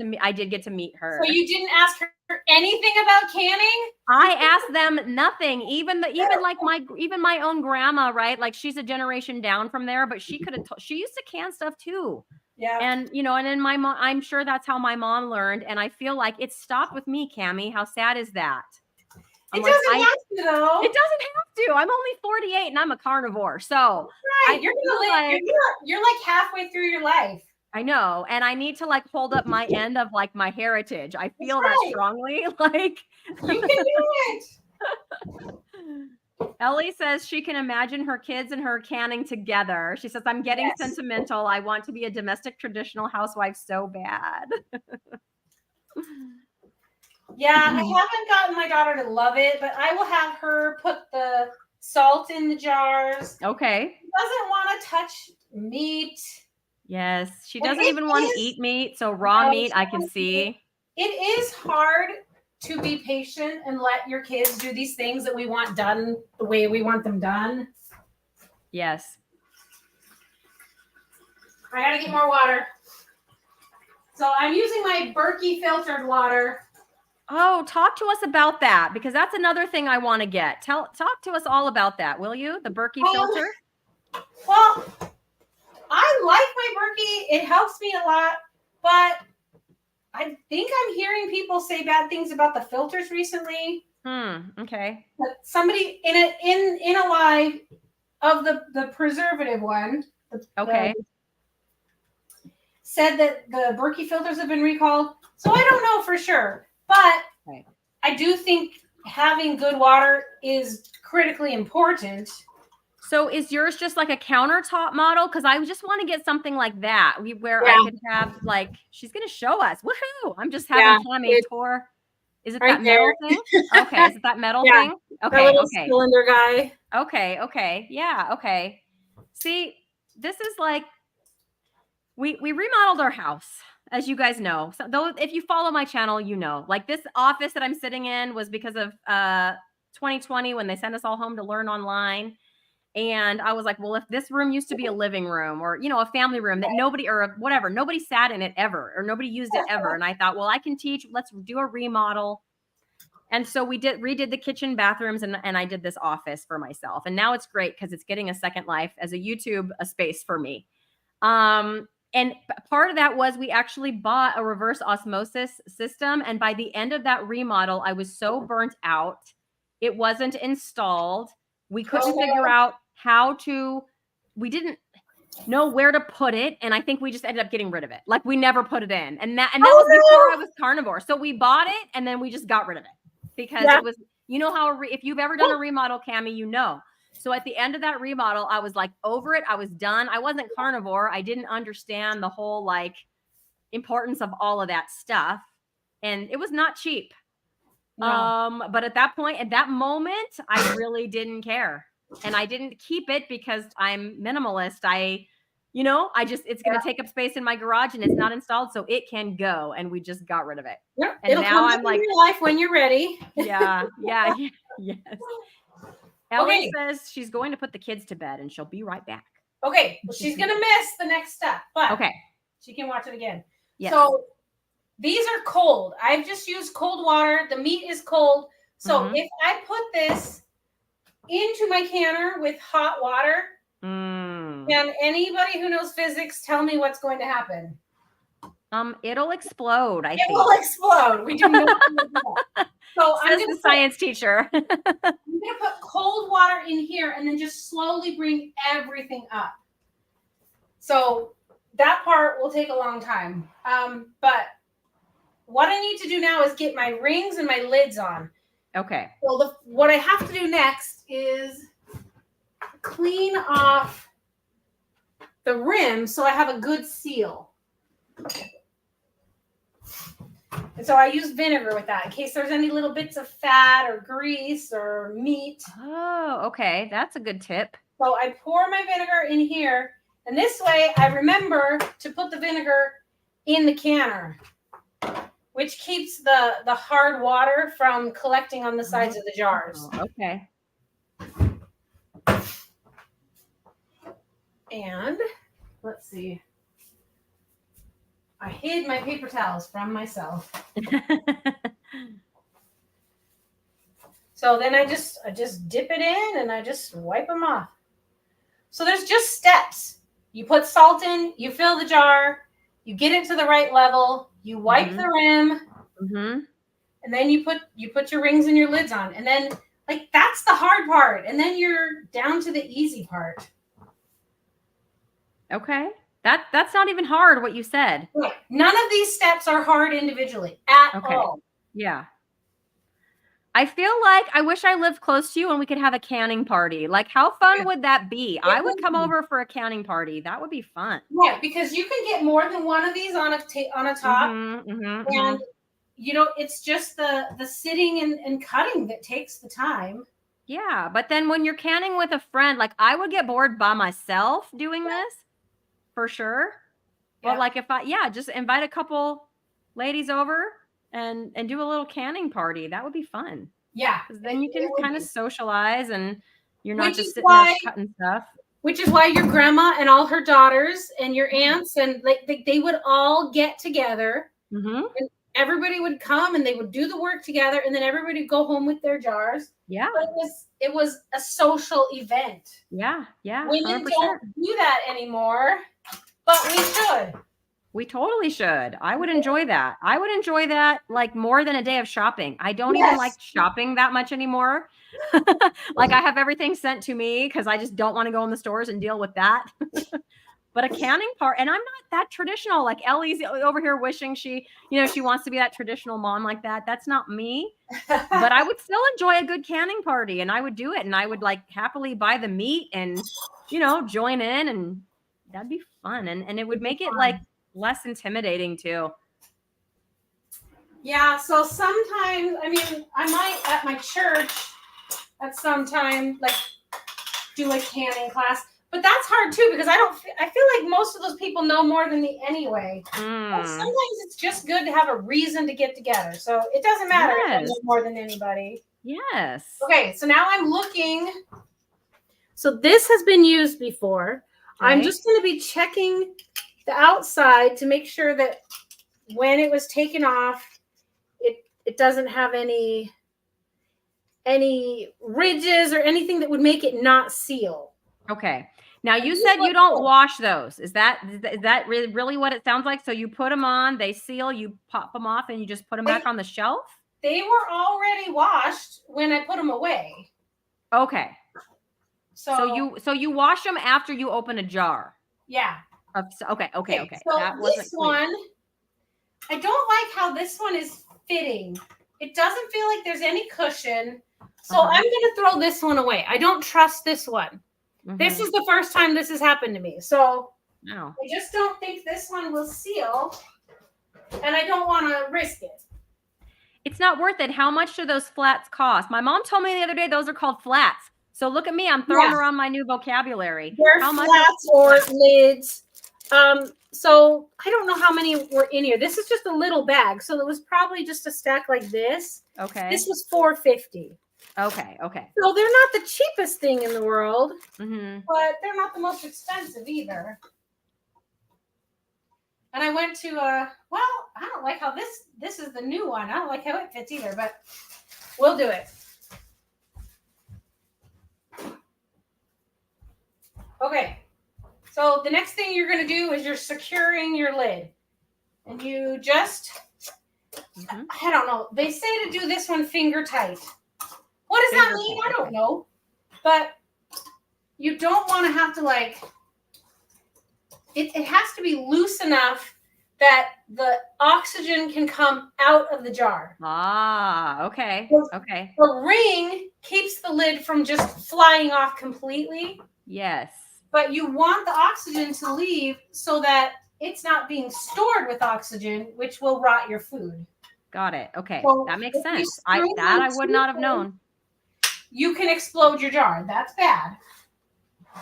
to meet her. So you didn't ask her anything about canning? I asked them nothing. Even my own grandma, right? Like, she's a generation down from there, but she used to can stuff too. Yeah. And, and then my mom, I'm sure that's how my mom learned. And I feel like it stopped with me, Cammie. How sad is that? It doesn't have to, though. It doesn't have to. I'm only 48 and I'm a carnivore. So right. You're like halfway through your life. I know. And I need to like hold up my end of like my heritage. I feel that strongly. Like you can do it. Ellie says she can imagine her kids and her canning together. She says, I'm getting sentimental. I want to be a domestic traditional housewife so bad. Yeah, I haven't gotten my daughter to love it, but I will have her put the salt in the jars. Okay. She doesn't want to touch meat. Yes. She And doesn't even want to eat meat. So raw meat, I can see. It is hard to be patient and let your kids do these things that we want done the way we want them done. Yes. I gotta get more water. So I'm using my Berkey filtered water. Oh, talk to us about that, because that's another thing I want to get. Talk to us all about that, will you? The Berkey filter? Well, I like my Berkey. It helps me a lot, but I think I'm hearing people say bad things about the filters recently. Okay. But somebody in a live of the preservative one. Okay. Said that the Berkey filters have been recalled. So I don't know for sure, but Right. I do think having good water is critically important. So is yours just like a countertop model? Because I just want to get something like that where Yeah. I could have like, she's going to show us. Woohoo! I'm just having Tammy tour. Is it right that metal there. thing? Okay. Is it that metal Yeah. thing? Okay. That little Okay. cylinder guy. Okay. Yeah. Okay. See, this is like, we remodeled our house, as you guys know. So though, if you follow my channel, you know, like this office that I'm sitting in was because of 2020 when they sent us all home to learn online. And I was like, well, if this room used to be a living room or, a family room that nobody or whatever, nobody sat in it ever or nobody used it ever. And I thought, well, I can teach, let's do a remodel. And so we redid the kitchen, bathrooms, and I did this office for myself. And now it's great because it's getting a second life as a space for me. And part of that was we actually bought a reverse osmosis system. And by the end of that remodel, I was so burnt out. It wasn't installed. We couldn't figure out we didn't know where to put it. And I think we just ended up getting rid of it. Like we never put it in. And that was before I was carnivore. So we bought it and then we just got rid of it because it was, how, if you've ever done a remodel, Cammie, So at the end of that remodel, I was like over it. I was done. I wasn't carnivore. I didn't understand the whole like importance of all of that stuff. And it was not cheap. No. But at that point, at that moment, I really didn't care. And I didn't keep it because I'm minimalist. It's going to take up space in my garage and it's not installed. So it can go. And we just got rid of it. Yep. And It'll now come I'm like, in your life when you're ready. Yeah. Yes. Ellie says she's going to put the kids to bed and she'll be right back. Okay. Well, she's going to miss the next step, but okay, she can watch it again. Yes. So these are cold. I've just used cold water. The meat is cold. So if I put this into my canner with hot water, can anybody who knows physics tell me what's going to happen? It'll explode. I think it will explode. We do not know that. So I'm the science teacher. I'm going to put cold water in here and then just slowly bring everything up. So that part will take a long time. But what I need to do now is get my rings and my lids on. Okay. Well, what I have to do next is clean off the rim so I have a good seal. And so I use vinegar with that in case there's any little bits of fat or grease or meat. Oh, okay. That's a good tip. So I pour my vinegar in here. And this way I remember to put the vinegar in the canner, which keeps the hard water from collecting on the sides of the jars. Okay. And let's see. I hid my paper towels from myself. So then I just dip it in and I just wipe them off. So there's just steps. You put salt in, you fill the jar, you get it to the right level, you wipe the rim, and then you put your rings and your lids on. And then that's the hard part. And then you're down to the easy part. Okay. That's not even hard what you said. Right. None of these steps are hard individually at all. Yeah. I feel like I wish I lived close to you and we could have a canning party. Like, how fun would that be? I would come over for a canning party. That would be fun. Yeah, because you can get more than one of these on a top, and it's just the sitting and cutting that takes the time. Yeah, but then when you're canning with a friend, like I would get bored by myself doing this for sure. But like if just invite a couple ladies over and do a little canning party, that would be fun. Yeah. Because then you can kind of socialize and you're not just sitting there cutting stuff. Which is why your grandma and all her daughters and your aunts and they would all get together. Mm-hmm. And everybody would come and they would do the work together, and then everybody would go home with their jars. Yeah. But it was a social event. Yeah. Women 100%. don't do that anymore, but we should. We totally should. I would enjoy that. I would enjoy that like more than a day of shopping. I don't even like shopping that much anymore. Like I have everything sent to me because I just don't want to go in the stores and deal with that. But a canning part, and I'm not that traditional. Like Ellie's over here wishing she wants to be that traditional mom like that. That's not me. But I would still enjoy a good canning party, and I would do it, and I would like happily buy the meat and join in, and that'd be fun, and it would make it like less intimidating too. Yeah, so sometimes, I mean, I might at my church at some time like do a canning class, but that's hard too because I feel like most of those people know more than me anyway. And sometimes it's just good to have a reason to get together. So it doesn't matter if I know more than anybody. Yes. Okay, so now I'm looking. So this has been used before. Right. I'm just going to be checking the outside to make sure that when it was taken off, it doesn't have any ridges or anything that would make it not seal. Okay. Now you said you don't wash those. Is that really what it sounds like? So you put them on, they seal, you pop them off, and you just put them back on the shelf? They were already washed when I put them away. Okay. So you wash them after you open a jar. Yeah. Okay. So this one, I don't like how this one is fitting. It doesn't feel like there's any cushion. So I'm going to throw this one away. I don't trust this one. Mm-hmm. This is the first time this has happened to me. So I just don't think this one will seal. And I don't want to risk it. It's not worth it. How much do those flats cost? My mom told me the other day those are called flats. So look at me. I'm throwing around my new vocabulary. They're flats or lids. So I don't know how many were in here. This is just a little bag. So it was probably just a stack like this. Okay. This was $4.50. Okay. So they're not the cheapest thing in the world, mm-hmm. but they're not the most expensive either. And I went to, I don't like how this is the new one. I don't like how it fits either, but we'll do it. Okay. So the next thing you're going to do is you're securing your lid. And you just, I don't know. They say to do this one finger tight. What does that mean? I don't know. But you don't want to have to it has to be loose enough that the oxygen can come out of the jar. Ah, okay. Okay. The ring keeps the lid from just flying off completely. Yes. But you want the oxygen to leave so that it's not being stored with oxygen, which will rot your food. Got it. Okay. So that makes sense. I would not have known. You can explode your jar. That's bad.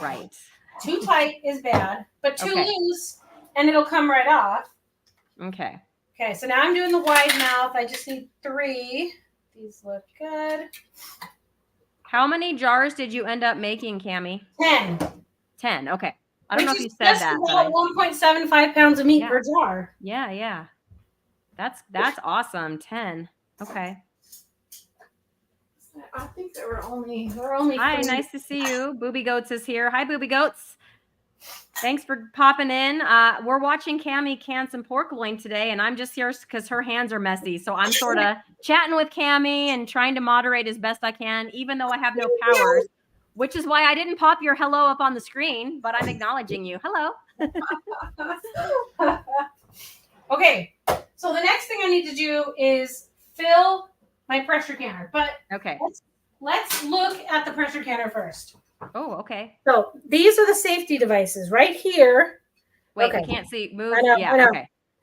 Right. Too tight is bad, but too loose and it'll come right off. Okay. Okay, so now I'm doing the wide mouth. I just need 3. These look good. How many jars did you end up making, Cammie? 10. Okay. I don't know if you said that. About 1.75 pounds of meat per jar. Yeah. That's awesome. 10. Okay. I think there were only Hi, 3. nice to see you. Booby Goats is here. Hi, Booby Goats. Thanks for popping in. We're watching Cammie can some pork loin today, and I'm just here because her hands are messy. So I'm sort of chatting with Cammie and trying to moderate as best I can, even though I have no powers, which is why I didn't pop your hello up on the screen, but I'm acknowledging you. Hello. Okay, so the next thing I need to do is fill my pressure canner, but let's look at the pressure canner first. Oh, okay. So these are the safety devices right here. Wait, I can't see. Move. I know.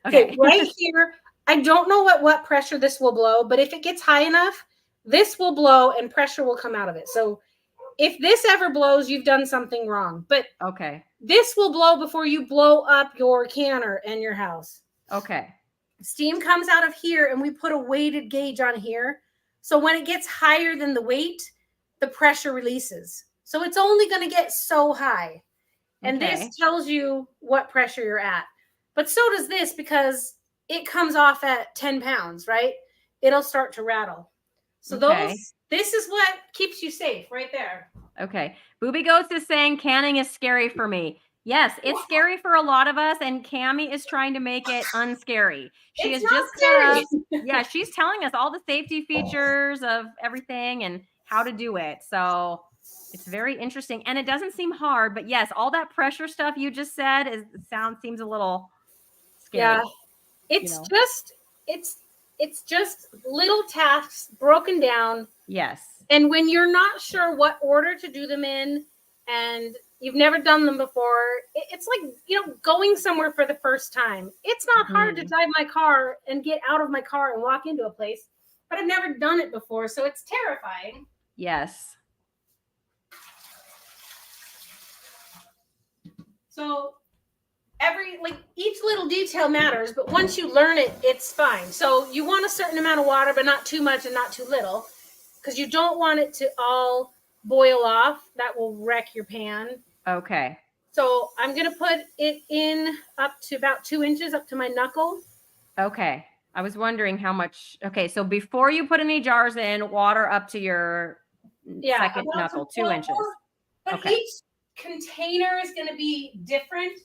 Okay. Right here, I don't know what pressure this will blow, but if it gets high enough, this will blow and pressure will come out of it. So if this ever blows, you've done something wrong. But Okay. this will blow before you blow up your canner and your house. Okay. Steam comes out of here and we put a weighted gauge on here. So when it gets higher than the weight, the pressure releases. So it's only going to get so high. And this tells you what pressure you're at. But so does this because it comes off at 10 pounds, right? It'll start to rattle. So this is what keeps you safe right there. Okay. Booby Goats is saying canning is scary for me. Yes, it's scary for a lot of us, and Cammie is trying to make it unscary. She It's is not just scary. yeah, she's telling us all the safety features of everything and how to do it. So it's very interesting, and it doesn't seem hard. But yes, all that pressure stuff you just said seems a little scary. Yeah, it's just little tasks broken down. Yes. And when you're not sure what order to do them in, and you've never done them before, it's like, going somewhere for the first time. It's not hard to drive my car and get out of my car and walk into a place, but I've never done it before, so it's terrifying. Yes. So each little detail matters, but once you learn it, it's fine. So you want a certain amount of water, but not too much and not too little, because you don't want it to all boil off. That will wreck your pan. Okay. So I'm going to put it in up to about 2 inches up to my knuckle. Okay. I was wondering how much. Okay. So before you put any jars in, water up to your second knuckle, 2 inches. But each container is going to be different.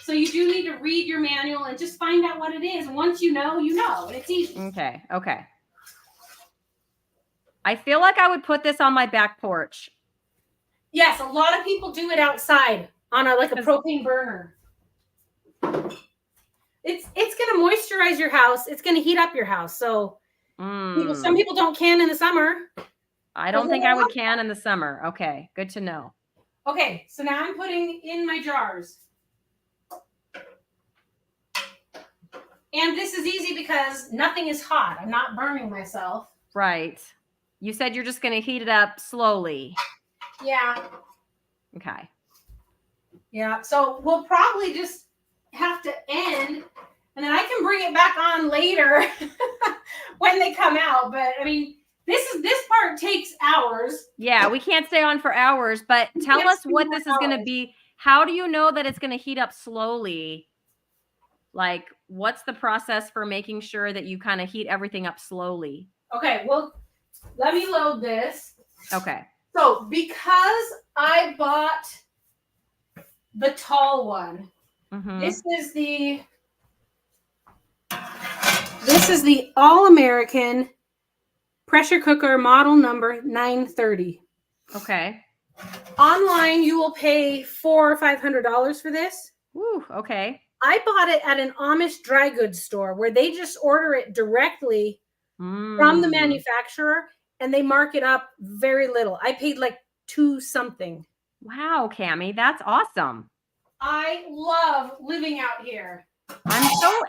So you do need to read your manual and just find out what it is. And once you know, and it's easy. Okay. Okay. I feel like I would put this on my back porch. Yes, a lot of people do it outside on a propane burner. It's going to moisturize your house. It's going to heat up your house. So some people don't can in the summer. I don't think I would can in the summer. Okay, good to know. Okay, so now I'm putting in my jars. And this is easy because nothing is hot. I'm not burning myself. Right. You said you're just going to heat it up slowly. Yeah. Okay. Yeah. So we'll probably just have to end, and then I can bring it back on later when they come out. But I mean, this part takes hours. Yeah, we can't stay on for hours, but tell us what this is going to be. How do you know that it's going to heat up slowly? Like, what's the process for making sure that you kind of heat everything up slowly? Okay, well, let me load this. Okay. So because I bought the tall one, this is the All-American pressure cooker model number 930. Okay. Online, you will pay $400 or $500 for this. Ooh, okay. I bought it at an Amish dry goods store where they just order it directly from the manufacturer, and they mark it up very little. I paid like $2 something. Wow, Cammie, that's awesome. I love living out here.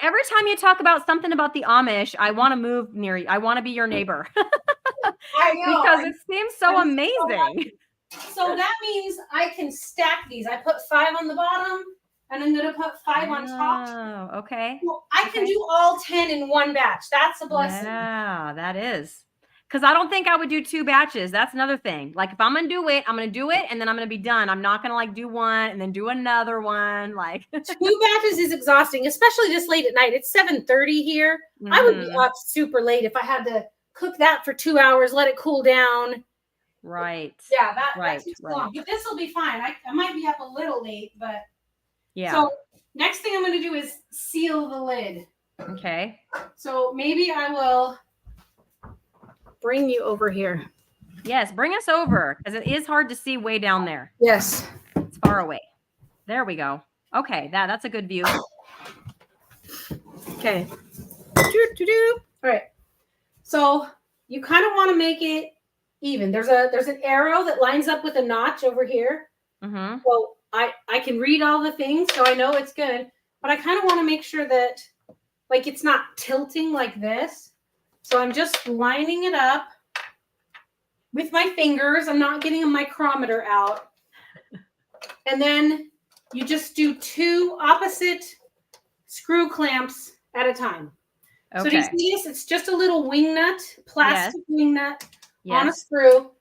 Every time you talk about something about the Amish, I want to move near you. I want to be your neighbor. I know. Because it seems so amazing. So that means I can stack these. I put 5 on the bottom, and I'm going to put 5 on top. Oh, okay. Well, I can do all 10 in one batch. That's a blessing. Yeah, that is. Because I don't think I would do 2 batches. That's another thing. Like, if I'm going to do it, I'm going to do it, and then I'm going to be done. I'm not going to, do one and then do another one. 2 batches is exhausting, especially this late at night. It's 7:30 here. I would be up super late if I had to cook that for 2 hours, let it cool down. Right. Yeah, that's too long. But this will be fine. I might be up a little late, but yeah. So next thing I'm going to do is seal the lid. Okay. So maybe I will bring you over here. Yes, bring us over, because it is hard to see way down there. Yes. It's far away. There we go. Okay, that's a good view. Okay. All right. So you kind of want to make it even. There's an arrow that lines up with a notch over here. So I can read all the things, so I know it's good. But I kind of want to make sure that like it's not tilting like this. So I'm just lining it up with my fingers. I'm not getting a micrometer out. And then you just do 2 opposite screw clamps at a time. Okay. So do you see this? It's just a little wing nut, plastic wing nut on a Yes. screw.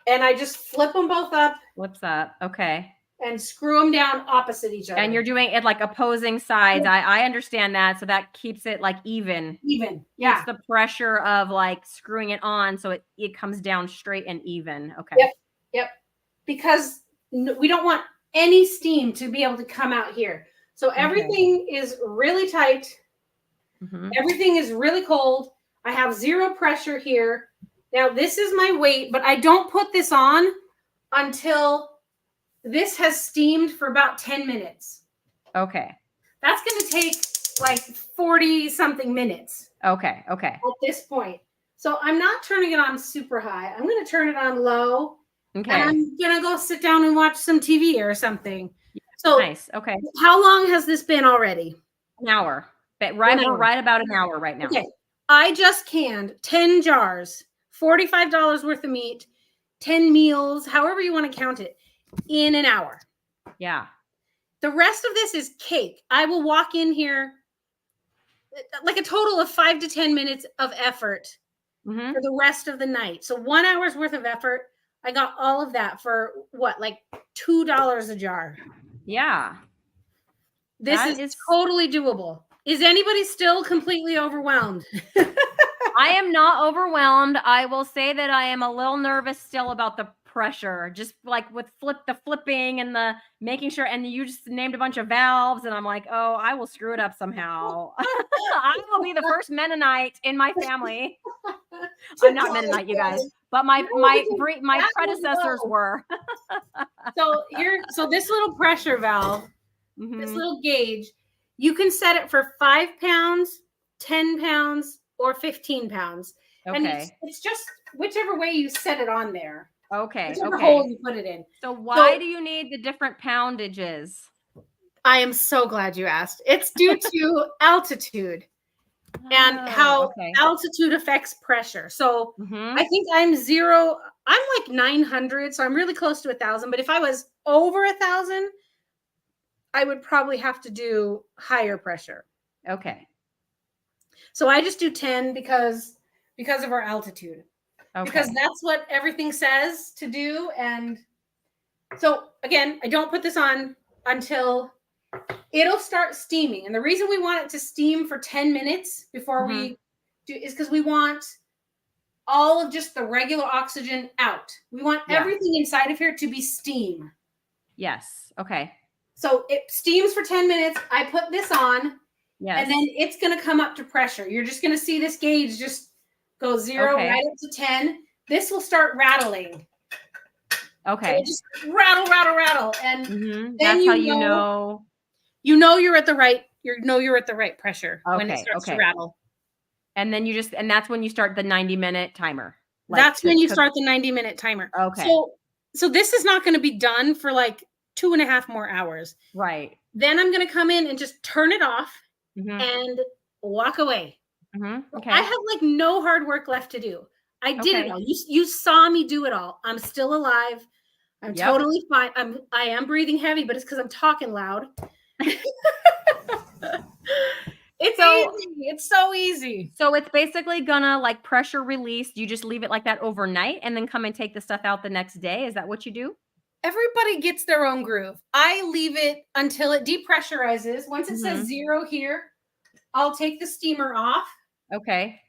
And I just flip them both up What's up? Okay. and screw them down opposite each other. And you're doing it like opposing sides. I understand that. So that keeps it like even. Even. Yeah. It's the pressure of like screwing it on so it comes down straight and even. Okay. Yep. Because we don't want any steam to be able to come out here. So everything is really tight. Everything is really cold. I have 0 pressure here. Now this is my weight, but I don't put this on until this has steamed for about 10 minutes. Okay. That's going to take like 40 something minutes. Okay. At this point. So I'm not turning it on super high. I'm going to turn it on low. Okay. And I'm going to go sit down and watch some TV or something. So nice. Okay. How long has this been already? An hour. But right about an hour right now. Okay. I just canned 10 jars, $45 worth of meat, 10 meals, however you want to count it, in an hour. Yeah. The rest of this is cake. I will walk in here like a total of 5 to 10 minutes of effort for the rest of the night. So 1 hour's worth of effort. I got all of that for what, like $2 a jar. Yeah. This is totally doable. Is anybody still completely overwhelmed? I am not overwhelmed. I will say that I am a little nervous still about the pressure, just like with the flipping and the making sure. And you just named a bunch of valves, and I'm like, oh, I will screw it up somehow. I will be the first Mennonite in my family. I'm not Mennonite, you guys, but my predecessors were. So this little pressure valve, this little gauge, you can set it for 5 pounds, 10 pounds, or 15 pounds. Okay. And it's just whichever way you set it on there. Okay. Whichever hole you put it in. So why do you need the different poundages? I am so glad you asked. It's due to altitude and how altitude affects pressure. So I think I'm like 900, so I'm really close to 1,000. But if I was over 1,000, I would probably have to do higher pressure. Okay. So I just do 10 because of our altitude. Okay. Because that's what everything says to do. And so again, I don't put this on until it'll start steaming. And the reason we want it to steam for 10 minutes before we do is because we want all of just the regular oxygen out. We want everything inside of here to be steam. Yes. Okay. So it steams for 10 minutes. I put this on. Yes. And then it's going to come up to pressure. You're just going to see this gauge just go 0 right up to 10. This will start rattling. Okay. So just rattle. And then that's how you know. You know you're at the right. You're at the right pressure when it starts to rattle. And then that's when you start the 90-minute timer. That's when you start the 90-minute timer. Okay. So this is not going to be done for like 2.5 more hours. Right. Then I'm going to come in and just turn it off and walk away. Okay. I have like no hard work left to do. I did it all. You saw me do it all. I'm still alive. I'm totally fine. I am breathing heavy, but it's because I'm talking loud. It's so easy. So it's basically gonna like pressure release. You just leave it like that overnight and then come and take the stuff out the next day. Is that what you do? Everybody gets their own groove. I leave it until it depressurizes. Once it says 0 here, I'll take the steamer off. Okay.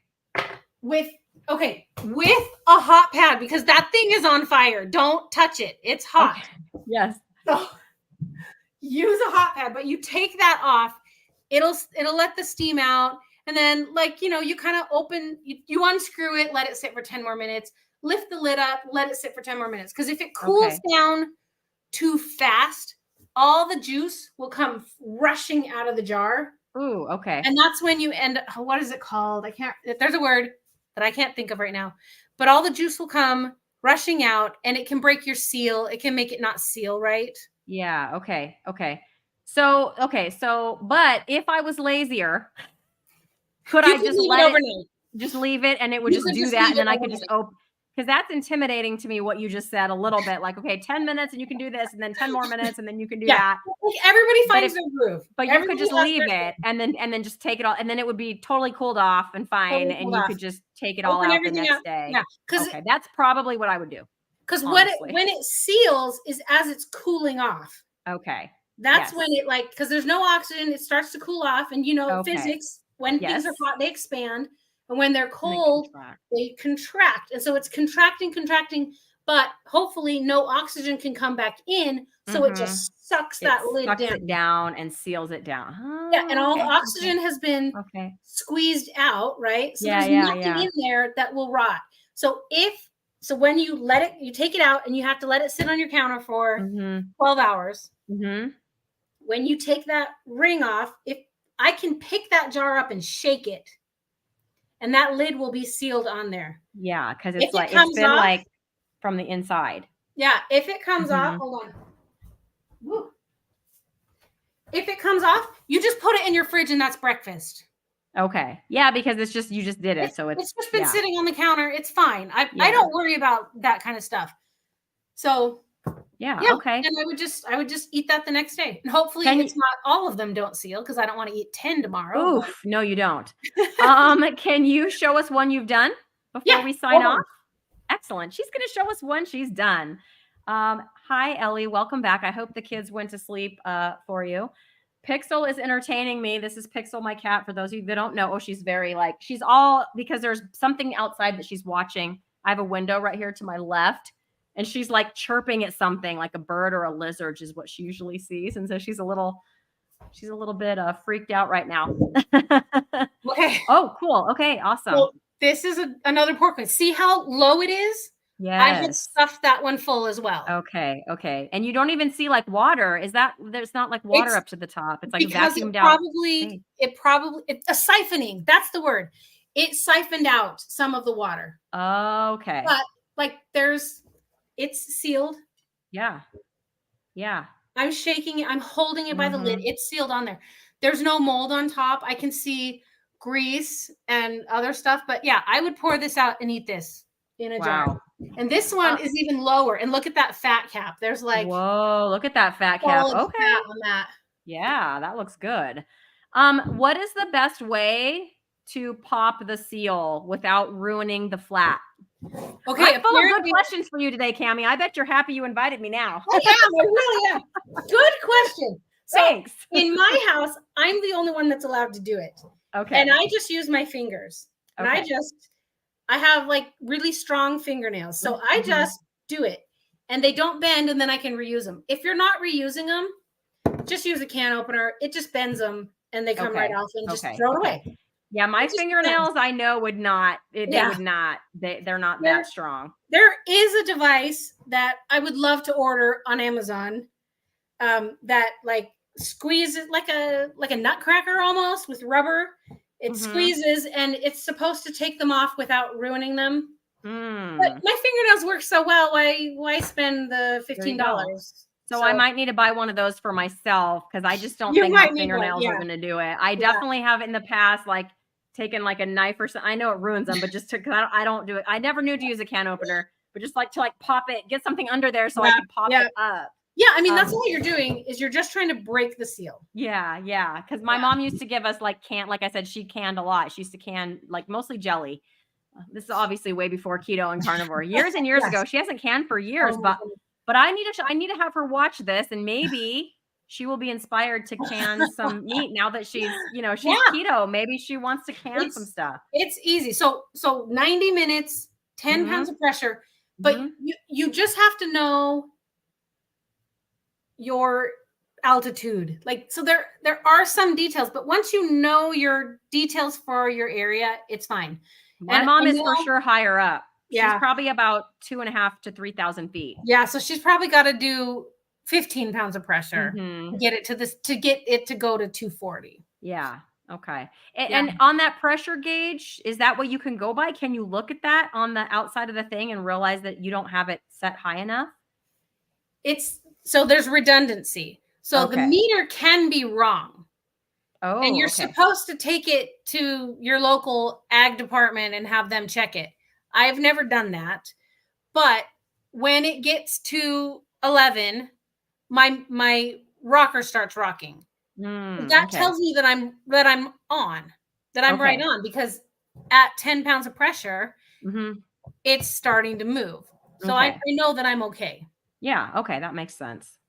With a hot pad, because that thing is on fire. Don't touch it. It's hot. Okay. Yes. So use a hot pad, but you take that off. It'll let the steam out. And then you kind of open, you unscrew it, let it sit for 10 more minutes. Lift the lid up, let it sit for 10 more minutes. Because if it cools down too fast, all the juice will come rushing out of the jar. Ooh, okay. And that's when you what is it called? There's a word that I can't think of right now. But all the juice will come rushing out, and it can break your seal. It can make it not seal right. Yeah, okay. So, but if I was lazier Could You I could just leave it let it overnight. just leave it and it would You just could do just that, leave and then it I could just overnight. open, because that's intimidating to me what you just said a little bit, like, okay, 10 minutes and you can do this, and then 10 more minutes and then you can do Yeah, that. like everybody But finds their groove. but you could Everybody just has leave their it and then just take it all, and then it would be totally cooled off and fine, totally and pulled you off. could just take it all Open out the everything out. next day. Yeah, because Okay, that's probably what I would do, honestly. when it seals is as it's cooling off. Okay. That's Yes. when it like because there's no oxygen, it starts to cool off, and Okay. physics. When things Yes. are hot, they expand, and when they're And then cold, contract. they contract, and so it's contracting. But hopefully, no oxygen can come back in, so it Mhm. just sucks It that lid sucks down. it down and seals it down. Yeah, and Oh, all the okay. oxygen has been Okay. squeezed out, right? So Yeah, there's yeah, nothing yeah. in there that will rot. So when you you take it out and you have to let it sit on your counter for Mhm. 12 hours. Mhm. When you take that ring off, if I can pick that jar up and shake it, and that lid will be sealed on there. Yeah, because If it's it like it's comes been off, like from the inside. yeah, if it comes off, Mhm. hold on. Woo. If it comes off, you just put it in your fridge and that's breakfast. Okay. Yeah, because it's just you just did it, so It's it's just been yeah. sitting on the counter. It's fine. I Yeah. don't worry about that kind of stuff. So Yeah, yeah, okay. and I would just eat that the next day. And hopefully Can it's you not all of them don't seal because I don't want to eat 10 tomorrow. Oof, But no, you don't. Can you show us one you've done before yeah, we sign hold off? on. Excellent. She's going to show us one she's done. Hi, Ellie. Welcome back. I hope the kids went to sleep for you. Pixel is entertaining me. This is Pixel, my cat. For those of you that don't know, oh, she's very like, she's all, because there's something outside that she's watching. I have a window right here to my left, and she's like chirping at something like a bird or a lizard is what she usually sees. And so she's a little bit freaked out right now. Okay. Oh, cool. Okay, awesome. Well, this is another pork loin. See how low it is? I had Yes. stuffed that one full as well. Okay. Okay. And you don't even see like water. Is that there's not like water It's up to the top? It's like because vacuumed out. it's a siphoning. That's the word. It siphoned out some of the water. Okay. But like it's sealed. Yeah. Yeah. I'm shaking it. I'm holding it by the lid. It's sealed on there. There's no mold on top. I can see grease and other stuff. But yeah, I would pour this out and eat this in a jar. And this one is even lower. And look at that fat cap. There's like whoa, look at that fat cap. solid Okay. fat on that. Yeah, that looks good. What is the best way to pop the seal without ruining the flat? Okay, I'm full of good questions for you today, Cammie. I bet you're happy you invited me now. I really am. Good question. So Thanks. in my house, I'm the only one that's allowed to do it. Okay. And I just use my fingers. And Okay. I have like really strong fingernails. So I just do it. And they don't bend, and then I can reuse them. If you're not reusing them, just use a can opener. It just bends them and they come right off and just throw it away. Yeah, my fingernails I know would not. They would not. They're not that strong. There is a device that I would love to order on Amazon that like squeezes like a nutcracker almost with rubber. It squeezes and it's supposed to take them off without ruining them. But my fingernails work so well. Why spend the $15? So I might need to buy one of those for myself because I just don't think my fingernails are going to do it. I definitely have in the past like taken like a knife or something. I know it ruins them, but just to I don't do it. I never knew to use a can opener, but just like to like pop it, get something under there so I can pop it up. Yeah, I mean that's all you're doing is you're just trying to break the seal. Yeah, yeah. Because my mom used to give us like like I said, she canned a lot. She used to can like mostly jelly. This is obviously way before keto and carnivore. Years and years ago. She hasn't canned for years, but I need to have her watch this, and maybe she will be inspired to can some meat now that she's keto. Maybe she wants to can some stuff. It's easy. So 90 minutes, 10 pounds of pressure, but you just have to know your altitude. Like, so there are some details, but once you know your details for your area, it's fine. My mom is for sure higher up. She's probably about 2,500 to 3,000 feet. Yeah. So she's probably got to do 15 pounds of pressure to get it to go to 240. Yeah. Okay. And on that pressure gauge, is that what you can go by? Can you look at that on the outside of the thing and realize that you don't have it set high enough? So there's redundancy. So the meter can be wrong. And Oh, you're okay. supposed to take it to your local ag department and have them check it. I've never done that. But when it gets to 11, my rocker starts rocking. That Okay. tells me that I'm on, that I'm right Okay. on, because at 10 pounds of pressure, Mhm. it's starting to move. So I Okay. know that I'm okay. Yeah, okay, that makes sense.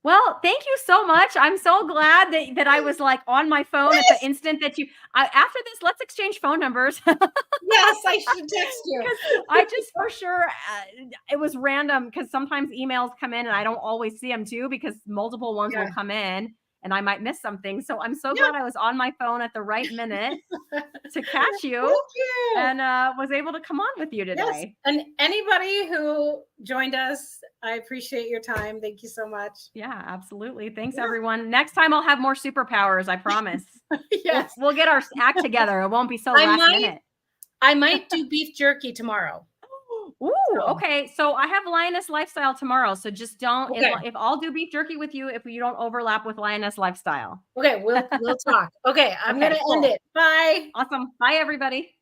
Well, thank you so much. I'm so glad that I was, like, on my phone at the Yes, instant that you after this, let's exchange phone numbers. yes, I should text you. 'Cause I just for sure, it was random because sometimes emails come in and I don't always see them too because multiple ones will Yeah. come in and I might miss something. So I'm so Yeah. glad I was on my phone at the right minute to catch you Thank you. and was able to come on with you Yes, today. and anybody who joined us, I appreciate your time. Thank you so much. Yeah, absolutely. Thanks Yeah. everyone. Next time I'll have more superpowers, I promise. We'll Yes. we'll get our act together. It won't be so I last might minute. I might do beef jerky tomorrow. Ooh, So, okay. So I have Lioness Lifestyle tomorrow. So just don't okay. if I'll do beef jerky with you if you don't overlap with Lioness Lifestyle. Okay, we'll talk. Okay, I'm gonna Okay, end cool. it. Bye. Awesome. Bye everybody.